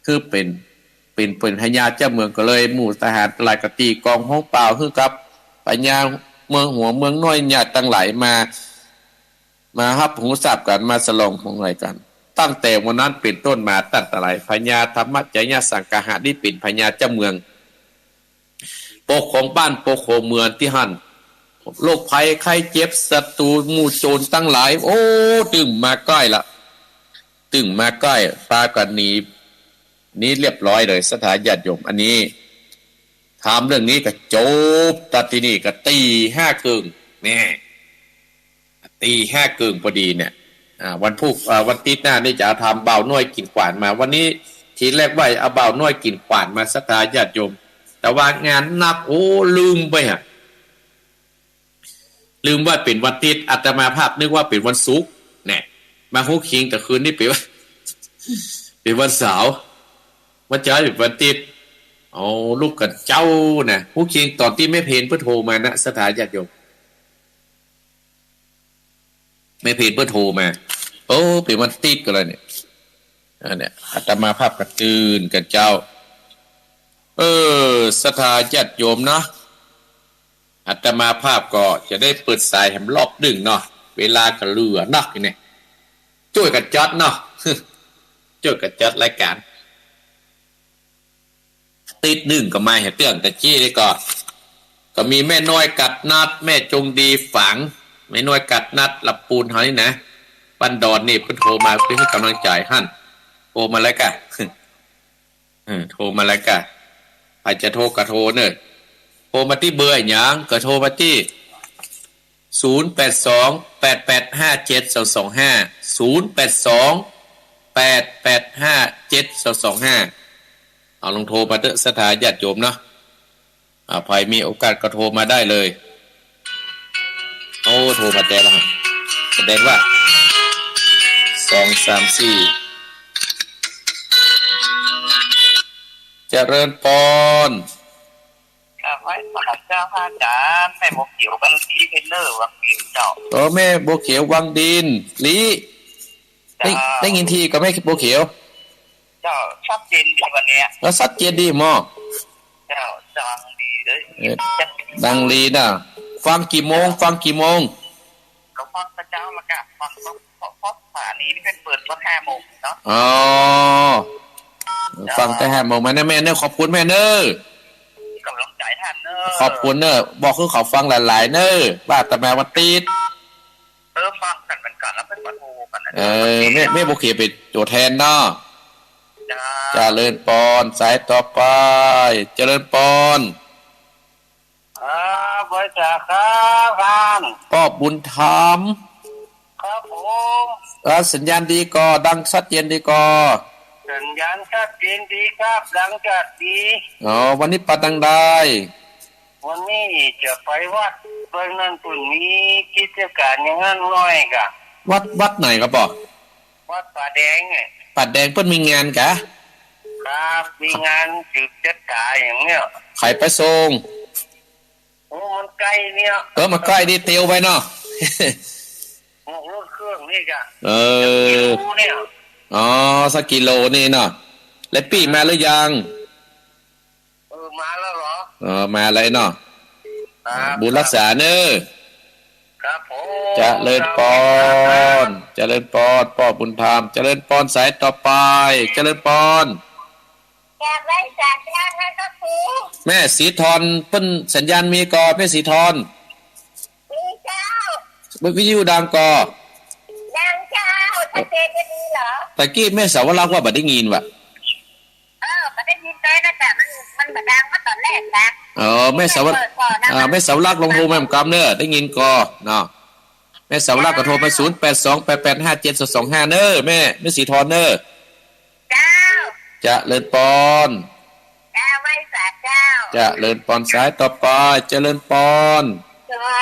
คือเป็นพญาเจ้าเมืองก็เลยหมู่ทหารหลายกตีกองห้องเปล่าคือกับพญาเมืองหัวเมืองน้อยญาติตั้งหลายมาฮับหูสับกันมาสลองของอะไรกันตั้งแต่วันนั้นเป็นต้นมาตั้งแต่ไหลพญาธรรมจญาสังฆะนี่เป็นพญาเจ้าเมืองปกของบ้านปกของเมืองที่หั่นโรคภัยไข้เจ็บศัตรูหมู่โจรตั้งหลายโอ้ตึงมาใกล้ละตึงมาใกล้ปากันนี้เรียบร้อยเลยสถาญาติโยมอันนี้ ถามเรื่องนี้ก็จบตัดที่นี่ก็ตีห้าครึ่งเนี่ยตีห้าครึ่งพอดีเนี่ยวันติดหน้านี่จะทำเบาหน่วยกินขวานมาวันนี้ทีแรกว่าเอาเบาหน่วยกินขวานมาสักการญาติโยมแต่ว่างานหนักโอ้ลืมไปฮะลืมว่าเป็นวันติดอาตมาภาพนึกว่าเป็นวันศุกร์เนี่ยมาฮู้คิงแต่คืนนี้เป็นวันเสาร์วันจันทร์เป็นวันติดเอาลูกกับเจ้านะฮู้คิงตอนที่แม่เพนเพื่อโทรมานะสถานญาติโยมแม่เพนเพื่อโทรมาโอ้เป็นวันติดกันเลยเนี่ยเนี่ยอาตมาภาพกระตื่นกับเจ้าสถานญาติโยมเนาะอาตมาภาพก็จะได้เปิดสายแหมรอบดึงเนาะเวลาก็เหลือนักเนี่ยช่วยกันจัดเนาะ ช่วยกันจัดรายการติดดึงก็มาเห็นเตือนแต่จี้ได้ก็มีแม่น้อยกัดนัดแม่จงดีฝังแม่น้อยกัดนัดหลับปูนเขานี่นะบันดอนนี่เพิ่งโทรมาเพื่อให้กำลังใจท่านโทรมาแล้วกัน โทรมาแล้วกันอาจจะโทรก็โทรเนอะโทรมาที่เบอร์อย่างก็โทรมาที่08288572250828857225เอาลงโทรมาเถอะสถานญาติโยมเนาะใครมีโอกาสก็โทรมาได้เลยโอ้โทรมาแต่ละแสดงว่า234เจริญปอนครับไว้สักเจ้าพระอาจารย์แม่บอกเกี่ยวกันทีเทนเนอร์วังดินเจ้าแม่บัวเขียววังดินลีได้ยินทีก็แม่บัวเขียวเจ้าชัดเจนดีวันนี้แล้วชัดเจนดีหมอเจ้าดังดีเลยดังลีนะฟังกี่โมงก็ฟังพระเจ้าละกันฟังเพราะป่านี้นี่เป็นเปิดวัน5 โมงเนาะฟังแต่5 โมงมาแม่เนอะขอบคุณแม่เนอะกำลังใจท่านเนอะขอบคุณเนอะบอกคือเขาฟังหลายๆเนอะบ้าแต่แม่วันติดฟังกันเป็นกันแล้วเป็นปะโทกันนะแม่บุเขียเป็นตัวแทนเนาะเจริญปอนสายต่อไปเจริญปอนบริจาคครับท่านก็บุญธรรมครับผมสัญญาณดีก็ดังชัดเจนดีก็สัญญาณชัดเจนดีครับดังจัดดีวันนี้ปัดดังได้วันนี้จะไปวัดเบิ่งนั่นปุ่นมีกิจการอย่างนั้นน้อยกะวัดไหนครับป่อวัดป่าแดงไงป่าแดงเพิ่นมีงานกะครับมีงานสืบจัดการอย่างเนี้ยใครไปส่งโอ้มันใกล้เนี่ยมาใกล้ดีเตียวไปเนาะรถเครื่องนี่กะเนี่ยสักกิโลนี่เนาะแล้วปีมาหรือยังมาแล้วเหรอมาเลยเนาะบุญรักษาเนอะครับผมเจริญปอนพ่อบุญธรรมเจริญปอนสายต่อไปเจริญปอนไว้สัญญาณให้ก็คือแม่สีทรเพิ่นสัญญาณมีกอแม่สีทรมีเจ้าวิทยุดังกอดังเจ้าชัดเจนดีเหรอแต่กี้แม่สาวรักษ์ว่าบ่ได้ยินว่ะบ่ได้ยินเลยนะแต่มันบ่ดังเมื่อตอนแรกนะแม่สาวรักษ์ลงโทรแม่กำเน้อได้ยินกอเนาะแม่สาวรักษ์ก็โทรไป0828857225เน้อแม่สีทรเน้อจะเลิศปอนไว้สาเจ้าจะเลิศปอนสายต่อไปเจริญปอนแต่ว่า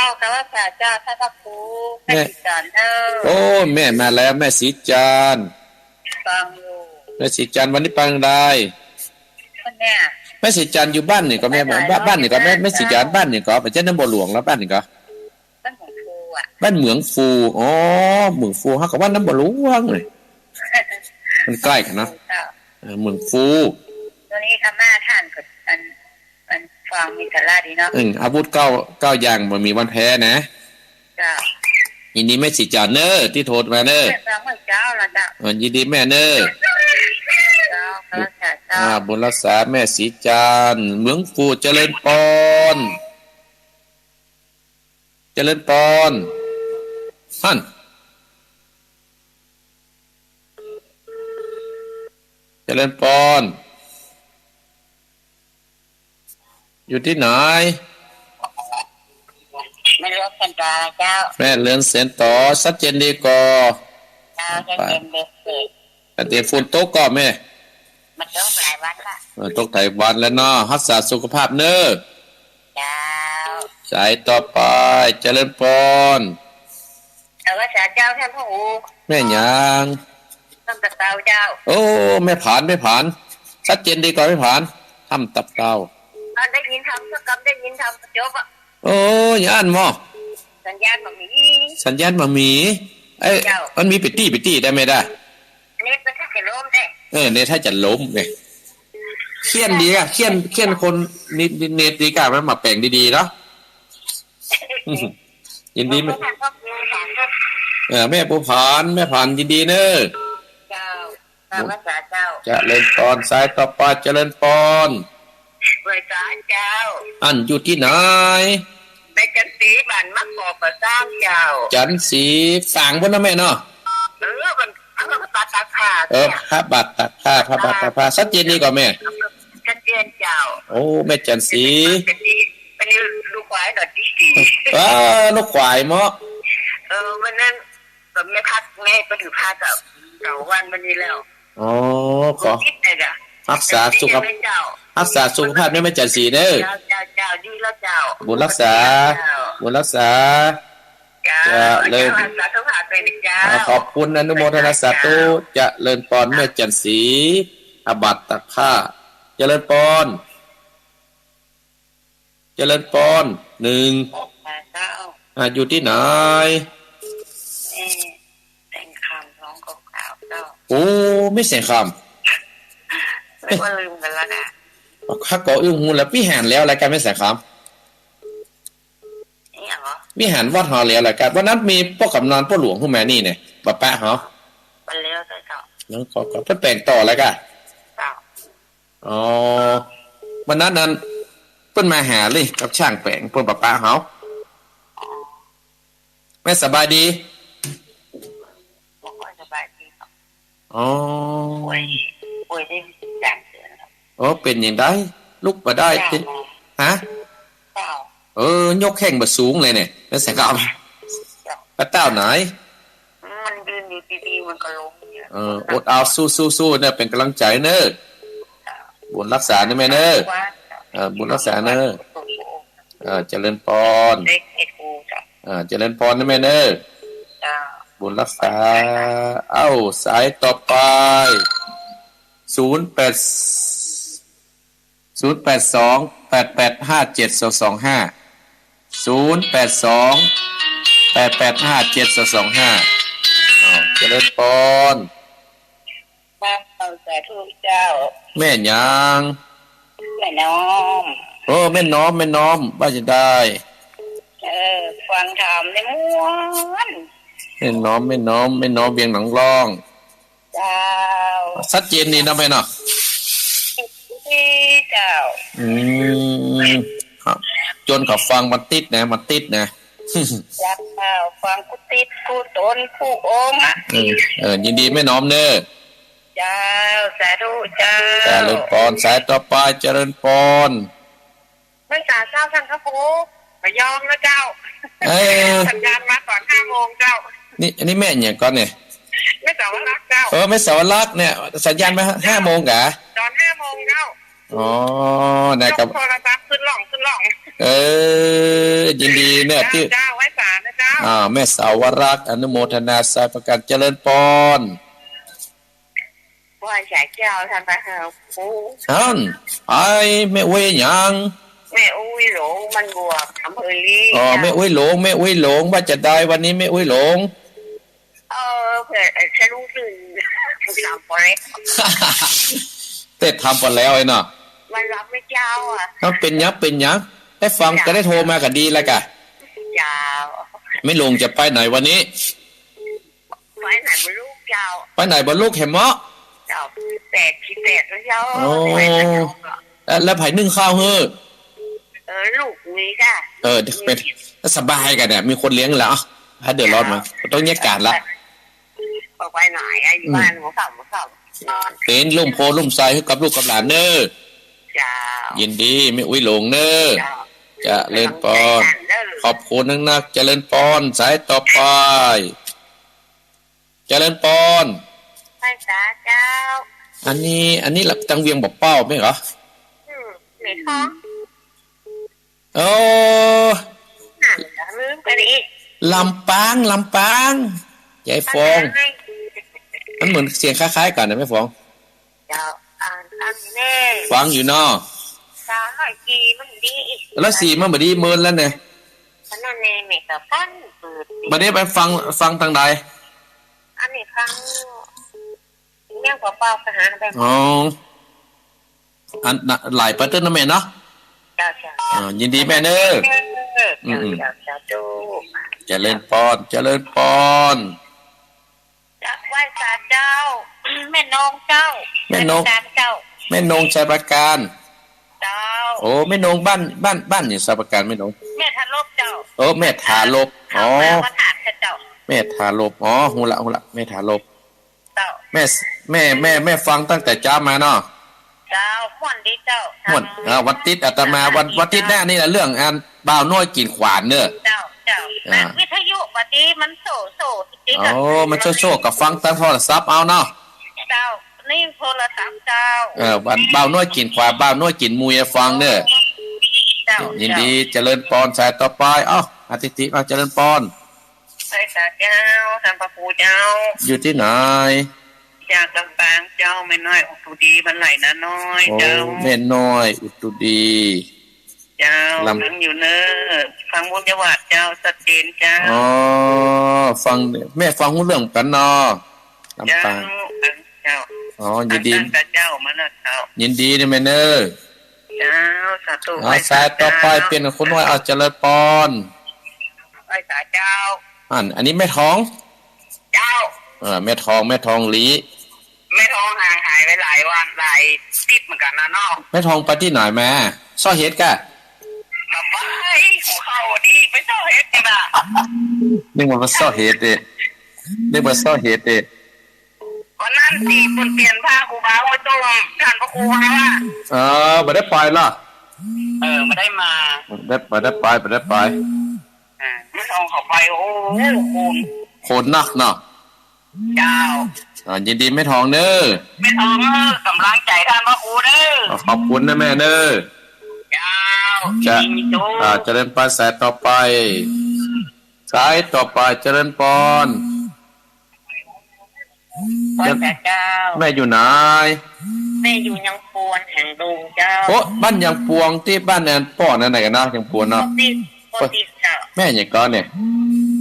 สาเจ้าท่านครูแม่สีจันเด้อโอ้แม่มาแล้วแม่สีจันฟังอยู่แม่สีจันวันนี้ปังได้คนเนี่ยแม่สีจันอยู่บ้านนี่ก็แม่บ้านนี่ก็แม่สีจันบ้านนี่ก็ไปเจ้าน้ำบ่อหลวงแล้วบ้านนี่ก็บ้านเหมืองฟูเหมืองฟูฮะกับบ้านน้ำบ่อหลวงเลยมันใกล้กันนะเมืองฟูตัวนี้ค่ะมาท่านก็มันฟังมีสาระดีเนาะอาวุธ9อย่างมันมีวันแพ้นะจ้ายินดีแม่สีจันเนอที่โทรมาเนอเจ้าละจ้ายินดีแม่เนอบุญรักษาแม่สีจันเมืองฟูเจริญปอนท่านเจริญปอน อยู่ที่ไหนไม่รู้กันตาเจ้าแม่เลือนเสียนต่อชัดเจนดีกว่าเจ้าจะเป็นเด็กแต่เดี๋ยวฝนตกก็แม่มันต้องหลายวันละตกไต้หวันแล้วเนาะรักษาสุขภาพเน้อเจ้าสายต่อไปเจริญพรภาษาเจ้าท่านพ่อหูแม่ยังทำตับเตาเจ้าโอ้ไม่ผ่านชัดเจนดีกว่าไม่ผ่านทำตับเตาได้ยินทำสักคำได้ยินทำจบอ่ะโอ้ยอันมอสัญญาณมามีไอ้มันมีปิดตี้ได้ไหมได้เน็ตมันถ้าจะล้มได้เน็ตถ้าจะล้มไงเขียนดีอะเขียนคนเน็ตดีกว่ามันมาแปลงดีๆเนาะยินดีไหมแม่ผู้ผ่านยินดีเนอะเจ้าตามภาษาเจ้าจะเล่นปอนสายต่อไปจะเล่นปอนภาษาเจ้าอันอยู่ที่ไหนในจันสีบ้านมักบอกกับสร้างเจ้าจันสีสั่งบนนะแม่เนาะมันตัดตาขาพระบาทตัดผ้าชัดเจนดีกว่าแม่ชัดเจนเจ้าโอ้แม่จันสีเป็นลูกควายหน่อยดีลูกควายมั้งวันนั้นผมไม่พักแม่ไปถือผ้ากับวันนี้แล้วอ๋อขอรักษาสุขภาพไม่จันสีเด้อเจ้าดีแล้วเจ้าบุญรักษาจะเลินขอบคุณอนุโมทนาสาธุจะเลินปอนแม่จันสีอบัตตะค่าจะเลินปอน1อยู่ที่ไหนแต่งคำร้องกล่าวเจ้าโอ้ไม่เสียงคำไม่ว่าลืมกันแล้วนะข้าก็อึ้งหูแล้วพี่แหนแล้วอะไรกันไม่เสียงคำมีหันวัดหอเลียวอะไรกันวันนั้นมีพวกกำนันพ่อหลวงผู้แม่นี่เนี่ยป้าแปะเหรอไปเลี้ยวใช่เจ้าแล้วก็เพิ่นแปลงต่อแล้วกันอ๋อวันนั้นเพิ่นมาหาเลยกับช่างแปลงเพิ่นป้าแปะเหรอแม่สบายดีสบายดีครับอ๋อป่วยได้3 เดือนครับอ๋อเป็นอย่างไรลุกมาได้ฮะยกแข้งมาสูงเลยเนี่ยนั่นแสงเอาพระเต้าไหนมันยืนอยู่ดีๆมันก็ล้มอดเอาสู้เนี่ยเป็นกำลังใจเนอะบุญรักษาเนี่ยแม่เนอะบุญรักษาเนอะเจริญพรเจริญพรนะแม่เนอะบุญรักษาสายต่อไป0828857225 เจริญพรบ้านเอาแต่ทุกเจ้าแม่ยังแม่น้อมแม่น้อมบ้าจะได้ฟังธรรมในม้วนแม่น้อมเบียงหนังร้องเจ้าชัดเจนดีนะแม่เนาะเจ้าจนเขาฟังมันติดนะรักเจ้าฟังกูติดกูตนกูองค์ยินดีไม่น้อมเน้อเจ้าสาธุเจ้าเจริญพรสายต่อไปเจริญพรไม่สาเจ้าท่านพระครูไม่ยอมนะเจ้าสัญญาณมาก่อน5 โมงเจ้านี่อันนี้แม่อย่างก่อนเนี่ยไม่สาวรักเจ้าไม่สาวรักเนี่ยสัญญาณมา5 โมงกะตอน5 โมงเจ้าได้ครับโทรศัพท์ขึ้นหล่องยินดีเนี่ยที่เจ้าไว้สานะเจ้าแม่สาวรักอนุโมทนาสาธุการเจริญพรว่าสายเจ้าท่านพระครูไอ้แม่อุ้ยยังแม่อุ้ยหลงมันบวกอำเภอลีแม่อุ้ยหลงว่าจะได้วันนี้แม่อุ้ยหลงเผื่อฉันรู้สึกทำพอแล้วเต็ดทำพอแล้วไอ้เนาะมันรับไม่เจ้าต้องเป็นยังได้ฟังก็ได้โทรมาก็ดีแล้วกันเจ้าไม่ลงจะไปไหนวันนี้ไปไหนบนลูกเจ้าไปไหนบนลูกเห็นมั้ยเจ้า8 แล้วเจ้าแล้วไผ่นึ่งข้าวเฮ้อลูกมีค่ะเป็นสบายกันเนี่ยมีคนเลี้ยงแล้วถ้าเดือดร้อนมาต้องแยกการละไปไหนอยู่บ้านหัวเข่านอนเป็นลุ่มโพลุ่มไซให้กับลูกกับหลานเนอเจ้า ยินดีไม่อุ้ยหลงเนอ เจ้า จะเล่นปอนขอบคุณนักๆจะเล่นปอนสายต่อไปจะเล่นปอน ภาษาเจ้า อันนี้หลับตังเวียงบอกเป้าไหมเหรอ ไม่ท้อง โอ้ นั่นจะลืมไปดิ ลำปางยายฟองมันเหมือนเสียงคล้ายๆกันนะแม่ฟอง เจ้าอ่านอันแน่ ฟังอยู่เนาะ สาหน่อยจีมันดี แล้วสีมันบ่ดีเมินแล้วเนี่ย อันนั้นเองเนี่ยกับปั้นเปิด บัดนี้ไปฟังทางใด อันนี้ครั้งเนี่ยกว่าเป้าไปหาแบบ อ๋ออันหลายประเทศนะแม่เนาะ เจ้า ยินดีแม่เนอ เจ้าดู จะเล่นปอนจะไหว้ศาลเจ้าแม่นงเจ้าเจ้า แม่นงชัยประการ เจ้า โอ้แม่นงบ้านอยู่ชัยประการแม่นง แม่ทารกเจ้า โอ้แม่ทารกอ๋อ มาถามเจ้า แม่ทารกอ๋อหูละแม่ทารก เจ้า แม่ฟังตั้งแต่จ้ามาเนาะ เจ้าม่วนดีเจ้า ม่วนวันติดอาตมาวันติดแน่นี่แหละเรื่องอันบ่าวน้อยกินขวานเนอะ เจ้าวิทยุปฏิมันโซจริง อ๋อมันโชว์กับฟังตั้งโทรศัพท์เอาเนาะ เจ้านี่โทรศัพท์เจ้า วันบ่าวน้อยกินขวานบ่าวน้อยกินมุยฟังเนอะ เจ้า ยินดีเจริญปอนสายต่อไปอาทิติเจริญปอน ไปศาลเจ้าท่านพระครูเจ้า อยู่ที่ไหน จากลำปางเจ้าไม่น้อยอุตุดีมันไหลนะน้อย โอ้ เจ้า แม่น้อยอุตุดี เจ้านั่งอยู่เนอฟังบุญยวัดเจ้าสัจเจนเจ้า อ๋อฟังแม่ฟังหูเรื่องกันเนาะลำ เจ้า ปาง เจ้า อ๋อยินดี กับเจ้ามานะเจ้า ยินดีนะแม่เนอ เจ้าสาธุ สายต่อไปเป็นคนน้อยเจริญปอน ไปศาลเจ้า อันนี้แม่ท้อง เจ้า แม่ทองหลี ไม่ท้องห่างหายไปหลายวันหลายติดเหมือนกันนะน้อง แม่ทองไปที่ไหนแม่ซ่อเฮ็ดกะ มาไปหัวเข่าดีไม่ต้องเฮ็ดกันอ่ะ นึกว่าซ่อเฮ็ดเด้วันนั้นตีคนเปลี่ยนผ้าครูบาไว้ตรงท่านพระครูฮะ บ่ได้ไปล่ะ ไม่ได้มา บ่ได้ไปไม่ท้องเขาไปโอ้คุณ โคตรนักเนาะ เจ้า ยินดีแม่ทองเนอ ไม่ท้องกำลังใจท่านพระครูเด้อ ขอบคุณนะแม่เนอ เจ้า จะเจริญปอนสายต่อไปเจริญปอน แต่เจ้า แม่อยู่ไหน แม่อยู่ยังปวนแห่งดงเจ้า โอ้บ้านยังปวงที่บ้านแอนป้อนั่นไหนกันนะยังปวนเนาะ ปติเจ้า แม่ยังก็เนี่ย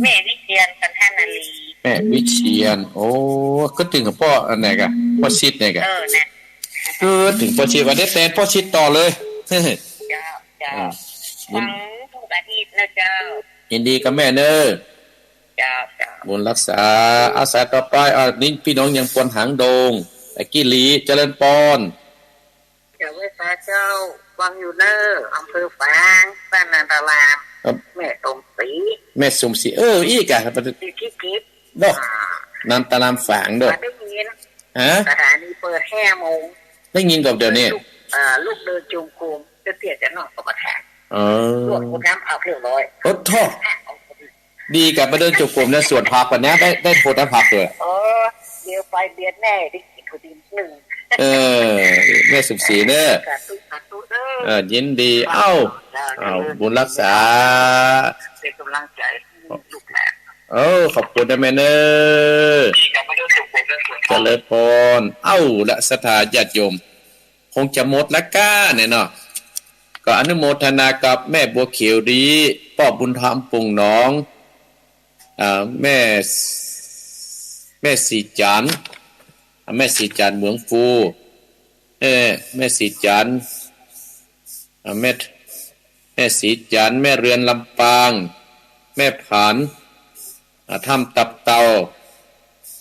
แม่วิเชียนกันท่านาลี แม่วิเชียนโอ้ก็ถึงกับพ่ออันไหนกันพ่อชิดเนี่ยกัน นะ คือถึงพ่อชิดวันนี้แตนพ่อชิดต่อเลย เจ้าฟังทุกอาทิตย์นะเจ้า ยินดีกับแม่เนอ เจ้า บุญรักษาอาศัยต่อไปนี่พี่น้องยังปวนหางโดงแต่กิลีเจริญปอน เจ้าเวสาเจ้าวังอยู่เนออำเภอฝางบ้านนันตลามแม่ตรงสี แม่สมศรีอีกอะ ที่คิด ดอกนันตารามฝางด้วย ได้ยิน ฮะ สถานีเปิด5 โมง ได้ยินกับเดี๋ยวนี้ ลูกเดินจูงคุมจะเสียจะนอกประทาน อ๋อ รวดคุณน้ำเอาเรียบร้อย โอ้โทษดีกับมาเดินจุกกลุ่มในสวนผักวันนี้ได้โพดผักเลย เดี๋ยวไปเดือนแน่ได้กินขดินหนึ่ง แม่สมศรีเนอยินดีบุญรักษา เป็นกำลังใจลูกแหลม ขอบคุณนะแม่เนอเจริญพรและสถาญาติโยมคงจะหมดละก้าเนี่ยเนาะก็อนุโมทนากับแม่บัวเขียวดีพ่อบุญธรรมปุ่งหนองแม่สีจันแม่สีจันเหมืองฟูแม่สีจันแม่สีจันแม่เรือนลำปางแม่ผานถ้ำตับเตา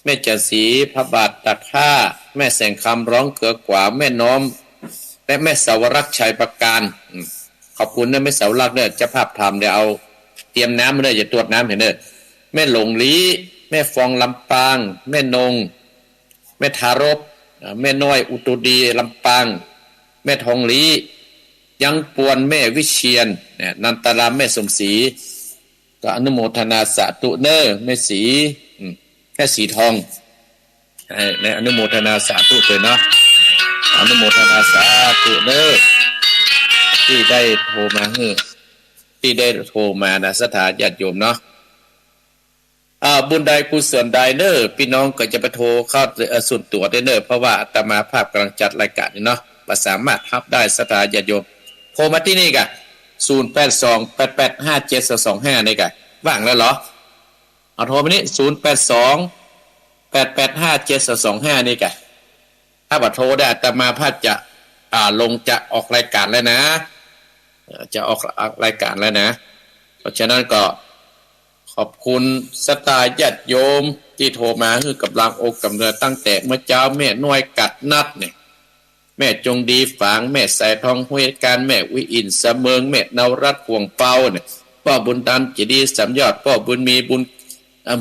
แม่จันสีพระบาทตักผ้าแม่แสงคำร้องเกือกว่าแม่น้อมและแม่สาวรักษ์ชัยประการขอบคุณนะแม่สาวรักษ์เนี่ยจะภาพทำเดี๋ยวเอาเตรียมน้ำมาเลยจะตรวจน้ำเห็นเด้อแม่หลงลีแม่ฟองลำปางแม่นงแม่ทารบแม่น้อยอุตุดีลำปางแม่ทองลี ยังปวนแม่วิเชียนเนี่ยนันตรามแม่สมศรีก็อนุโมทนาสาธุเนอแม่สีแค่สีทองในอนุโมทนาสาธุเลยเนาะอนุโมทนาสาธุเนอที่ได้โทรมาที่ได้โทรมานะสถานญาติโยมเนาะบุญใดกุศลใดเนอพี่น้องก็จะไปโทรเข้าส่วนตัวได้เนอเพราะว่าอาตมาภาพกำลังจัดรายการอยู่เนาะสามารถรับได้สถานญาติโยมโทรมาที่นี่กะ0828857225นี่กะว่างแล้วเหรอเอาโทรมานี่0828857225นี่กะถ้าว่าโทรได้อาตมาภาพจะลงจะออกรายการแล้วนะจะออกรายการแล้วนะเพราะฉะนั้นก็ขอบคุณสตาญาติโยมที่โทรมาคือกำลังอกกำเนิดตั้งแต่เมื่อเจ้าแม่น้อยกัดนัดเนี่ยแม่จงดีฝางแม่สายทองห้วยการแม่วิอินเสมิงแม่นวรัตน์ห่วงเปาเนี่ยพ่อบุญดันเจดีสามยอดพ่อบุญมีบุญ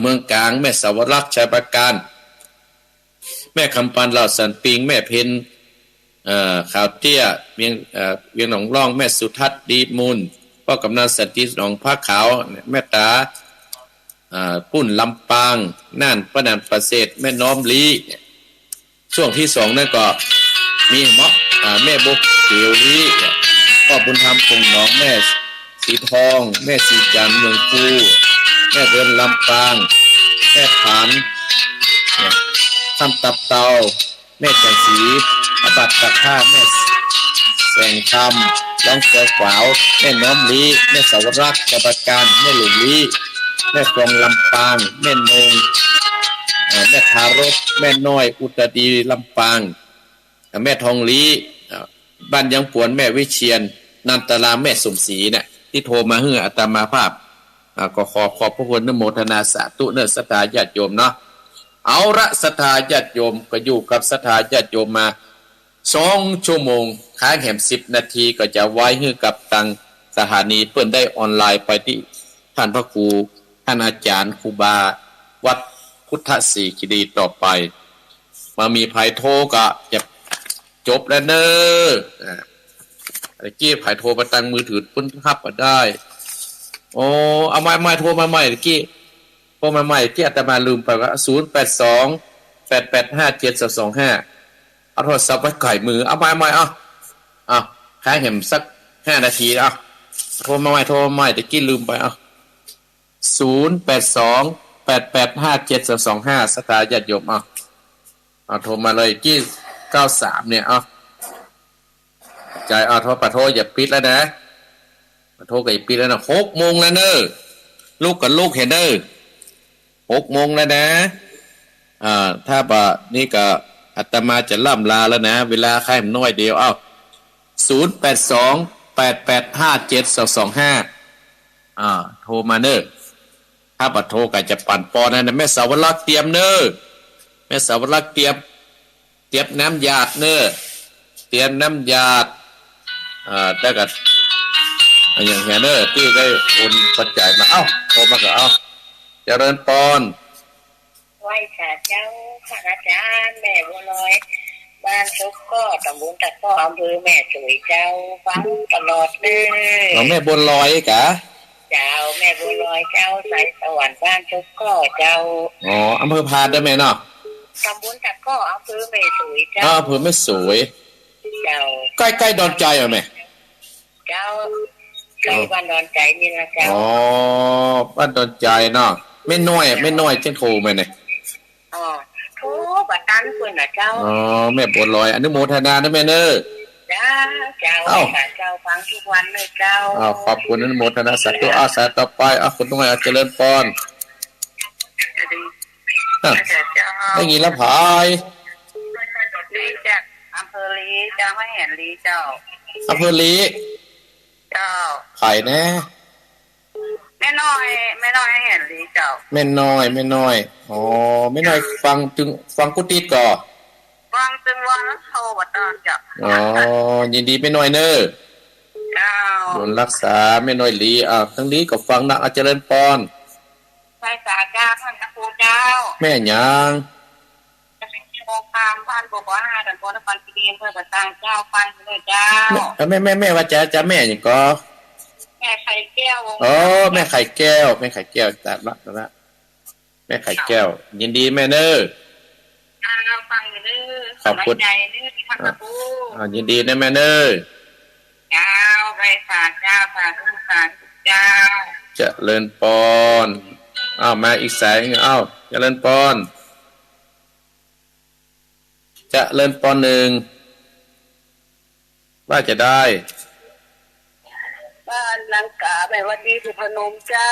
เมืองกลางแม่สาวรักษ์ชัยประการแม่คำปันเหล่าสันปิงแม่เพนข่าวเตี้ยเวียงหนองร่องแม่สุทัศน์ดีมูลพ่อกำนันสันติหนองผ้าขาวแม่ตาปุ้นลำปางน่านประนันประเสริฐแม่น้อมลีช่วงที่2นั่นก็มีเมาะแม่บุกเกียวลีพ่อบุญธรรมคงหนองแม่สีทองแม่สีจันเมืองคูแม่เดินลำปางแม่ผานคำตับเตาแม่แก่สีอบัตตะค่าแม่แสงคำร้องเสือขวาวแม่น้อมลีแม่สาวรักษ์จับการแม่หลุงลีแม่กองลำปางแม่นงแม่ทารกแม่น้อยอุตรดีลำปางแม่ทองลีบ้านยังปวนแม่วิเชียนนันตราแม่สมศรีเนี่ยที่โทรมาเฮืออาตมาภาพก็ขอบพระคุณนโมทนาสาธุเนสถาญาติโยมเนาะเอาละสถาญาติโยมก็อยู่กับสถาญาติโยมมา2 ชั่วโมงค้างแหม10 นาทีก็จะไว้ให้กับทางสถานีเพื่อนได้ออนไลน์ไปที่ท่านพระครูท่านอาจารย์ครูบาวัดพุทธศรีคีรีต่อไปมามีภัยโทรก็จะจบแล้วเนอะไอ้กี้ภัยโทรมาตั้งมือถือพุ่นทับมาได้โอ้เอาไม่โทรมาใหม่กี้โทรมาใหม่ที่อาตมาลืมไปว่า0828857225เอาโทรศัพท์ไว้ไก่มือเอาไม่เอาค้างแหมสัก5 นาทีเอาโทรมาใหม่ตะกี้ลืมไปเอา0828857225สถาญาติโยมเอาโทรมาเลยที่93เนี่ยเอาใจเอาโทรปะโทรอย่าปิดแล้วนะปะโทรก็อย่าปิดแล้วนะ6 โมงแล้วเนอะลูกกับลูกเห็นเนอะ6 โมงแล้วนะถ้าบะนี่ก็อาตมาจะล่ำลาแล้วนะเวลาใครมันน้อยเดียวเอา0828857225โทรมาเนอะถ้าปะโทรก็จะปั่นปอนะแม่สาวรักษ์เตรียมเนอะแม่สาวรักษ์เตรียมน้ำหยาดเนอะเตรียมน้ำหยาดแต่ก็อย่างเงี้ยเนอะที่ได้โอนปัจจัยมาโทรมาก็เจริญปอนไหว้ค่ะเจ้าค่ะอาจารย์แม่บัวลอยบ้านซุกก็ตำบลตะก้ออำเภอแม่สวยเจ้าฟังตลอดเลยแม่บัวลอยกะเจ้าแม่บัวลอยเจ้าสายสวรรค์บ้านซุกก็เจ้าอำเภอพานได้ไหมเนาะตำบลตะก้ออำเภอแม่สวยเจ้าอำเภอแม่สวยเจ้าใกล้ๆดอนใจเหรอแม่เจ้าใกล้บ้านดอนใจนี่นะเจ้าบ้านดอนใจเนาะไม่น้อยเจ้าโทรมาเนี่ยโทรบัดนั้นเพิ่นน่ะเจ้าแม่บัวลอยอนุโมทนานะแม่เนอะเจ้าฟังทุกวันเลยเจ้าขอบคุณอนุโมทนาสาธุสาธุต่อไปคุณต้องให้เจริญพรได้ยินแล้วพายลีจากอำเภอลีเจ้าไม่เห็นลีเจ้าอำเภอลีเจ้าไข่แน่แม่น้อยให้เห็นลีเจ้าแม่น้อยแม่น้อยฟังกุฏิก่อฟังจึงวันแล้วโทรบัดนั้นจ้ะยินดีแม่น้อยเนอะเจ้าโดนรักษาแม่น้อยลีทั้งนี้ก็ฟังนักเจริญพรใส่สาการท่านพระครูเจ้าแม่หยังจะเป็นโชค ตามบ้านบอกว่าแต่พอนครศรีอำเภอประตางเจ้าฟังเลยเจ้าแม่ว่าจะแม่อย่างก็แม่ไข่แก้วอ๋อแม่ไข่แก้วแต่ละแม่ไข่แก้วยินดีแม่เนอฟังเด้อขอบคุณใจเด้อที่ทักกระปูยินดีนะแม่เนอเจ้าไปฝากเจ้าฝากทุกฝากเจ้าเจริญปอนมาอีกสายเจริญปอนเจริญปอนหนึ่งว่าจะได้บ้านลังกาแม่วันดีสุพนมเจ้า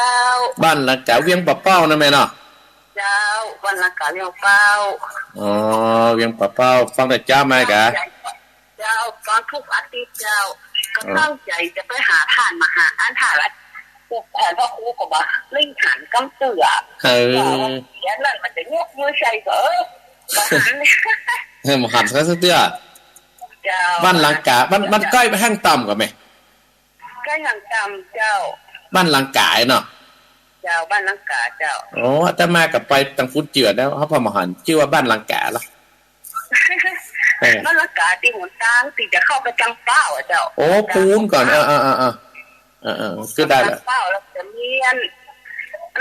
บ้านลังกาเวียงปะเป้านะแม่เนาะเจ้าบ้านลังกาเวียงเป้าเวียงปะเป้าฟังแต่จ้าไหมกะเจ้าฟังทุกอาทิตย์เจ้าก็ตั้งใจจะไปหาท่านมาหาอันถ่ายแล้วแผนพ่อครูก็บอกเล่นหันกำเสือเขียนนั่นมันจะงกมือใส่เถอะมหันซะสักเตี้ยบ้านลังกาบ้านใกล้ไปห้างต่ำกว่าไหมใกล้ห้างต่ำเจ้าบ้านลังกาเนาะเจ้าบ้านลังกาเจ้าอาตมากับไปตังฟุตเจือแล้วเขาพอมาหันชื่อว่าบ้านลังกาละบ้านลังกาตีหัวตั้งตีจะเข้าไปจังเป้าเจ้าปูนก่อนคือได้ละเป้าแล้วจะเมียน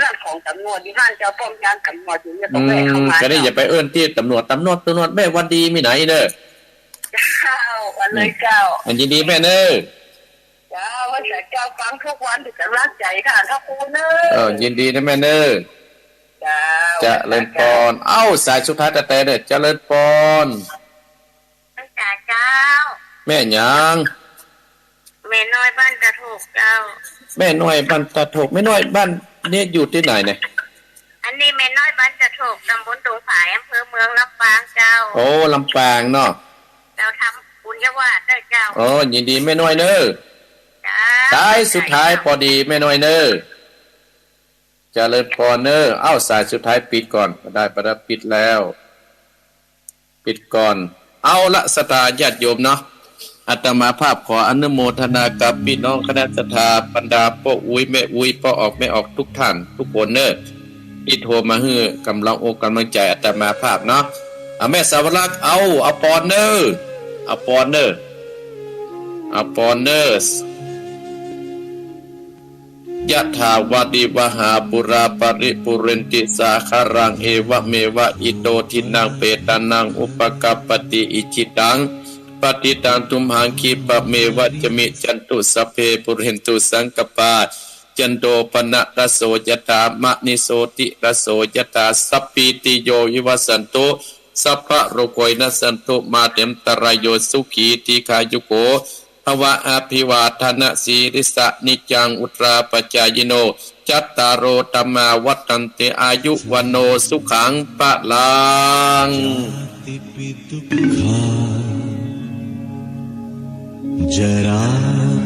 นั่นของตำรวจที่ท่านเจ้าป้อมยามตำรวจอยู่เนี่ยต้องไปเข้ามาก็ได้อย่าไปเอื้อนที่ตำรวจแม่วันดีมีไหนเด้อเจ้าวันเลยเจ้ายินดีแม่เน้อเจ้าวันแต่เจ้าฟังทุกวันถึงจะรักใจค่ะถ้าครูเน้อยินดีนะแม่เน้อจะเล่นปอนสายสุดท้ายแต่เด้อจะเล่นปอนเจ้าแม่ยังแม่น้อยบ้านตะโถกเจ้าแม่น้อยบ้านตะโถกแม่น้อยบ้านเนี่ยอยู่ที่ไหนเนี่ยอันนี้แม่น้อยบ้านตะโถกตำบลดงฝายอำเภอเมืองลำปางเจ้าลำปางเนาะเราทำบุญยวาดด้วยเจ้ายินดีแม่น้อยเน้อสายสุดท้ายพอดีแม่น้อยเน้อจะเลิศพรเน้อสายสุดท้ายปิดก่อนได้ประดับปิดแล้วปิดก่อนละศรัทธาญาติโยมเนาะอาตมาภาพขออนุโมทนากับพี่น้องคณะศรัทธาบรรดาพ่ออุ้ยแม่อุ้ยพ่อออกแม่ออกทุกท่านทุกคนเน้อที่โทรมาฮื้อกำลังอกกำลังใจอาตมาภาพเนาะแม่สาวรักษ์เอาปอนเน้อปอนเน้อยะถาวาติวหาปุราปริปุเรนติสาคารังเอวะเมวะอิโตทินังเปตานังอุปกัปปติอิจิตังปฏิตังตุมหังคีปะเมวะจมิจันตุสัพเพปุเรนตุสังกปาจันโตปนะระโสยตามะนิโสติระโสยตาสัพพิติโยวิวัสสันตุสัพพะโรโกยนัสสันตุมาเตมตรายโยสุขีติขายุโกภวะอภิวาทนาสีริสะนิจังอุตราปจายโนจัตตารโอธัมมาวัฏันติอายุวันโนสุขังปะลังจรา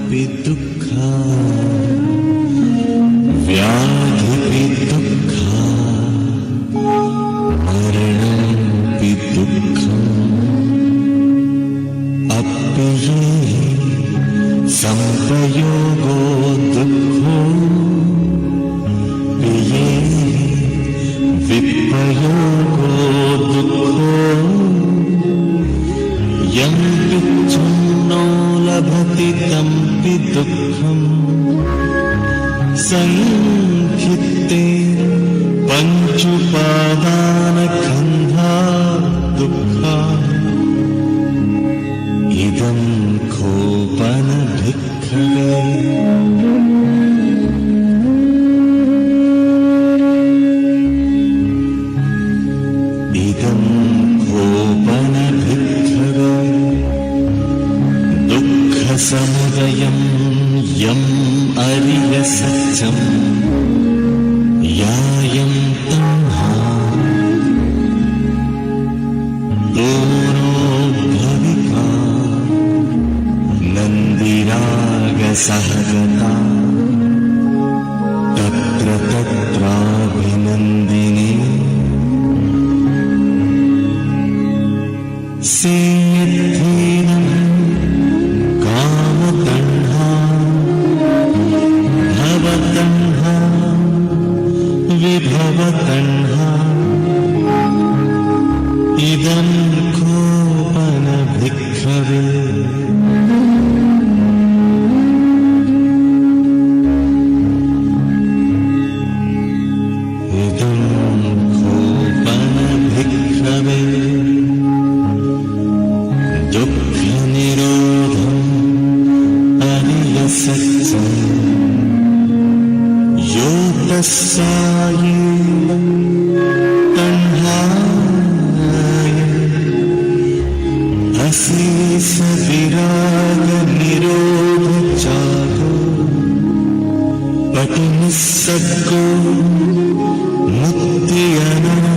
ปิทุกขาव्याधिปิทุกขามรณะปิทุกขังอัปปิเยสัมปโยโกทุกโขปิเยวิปโยโกทุกโขยังทุกขังโนลภติตัมปิทุกขังสังคิตเตปัญจุปาทานขันธาทุกขาอิดัมโคปนภิกขเวอิดัมโคปนภิกขเวดุกขสมุทัยยัมอริยสัจจัมยายัมตัณหาตุโรภวิกานันดิรากสหกตาตัตระตัตราภินันดินีสีทีนังกามตัณหาตัณหาวิภวตัณหาอิดัมโค तस्साये तन्हाय अशेष विराग निरोध जागो पटि निस्सग्गो मुक्ति अनाय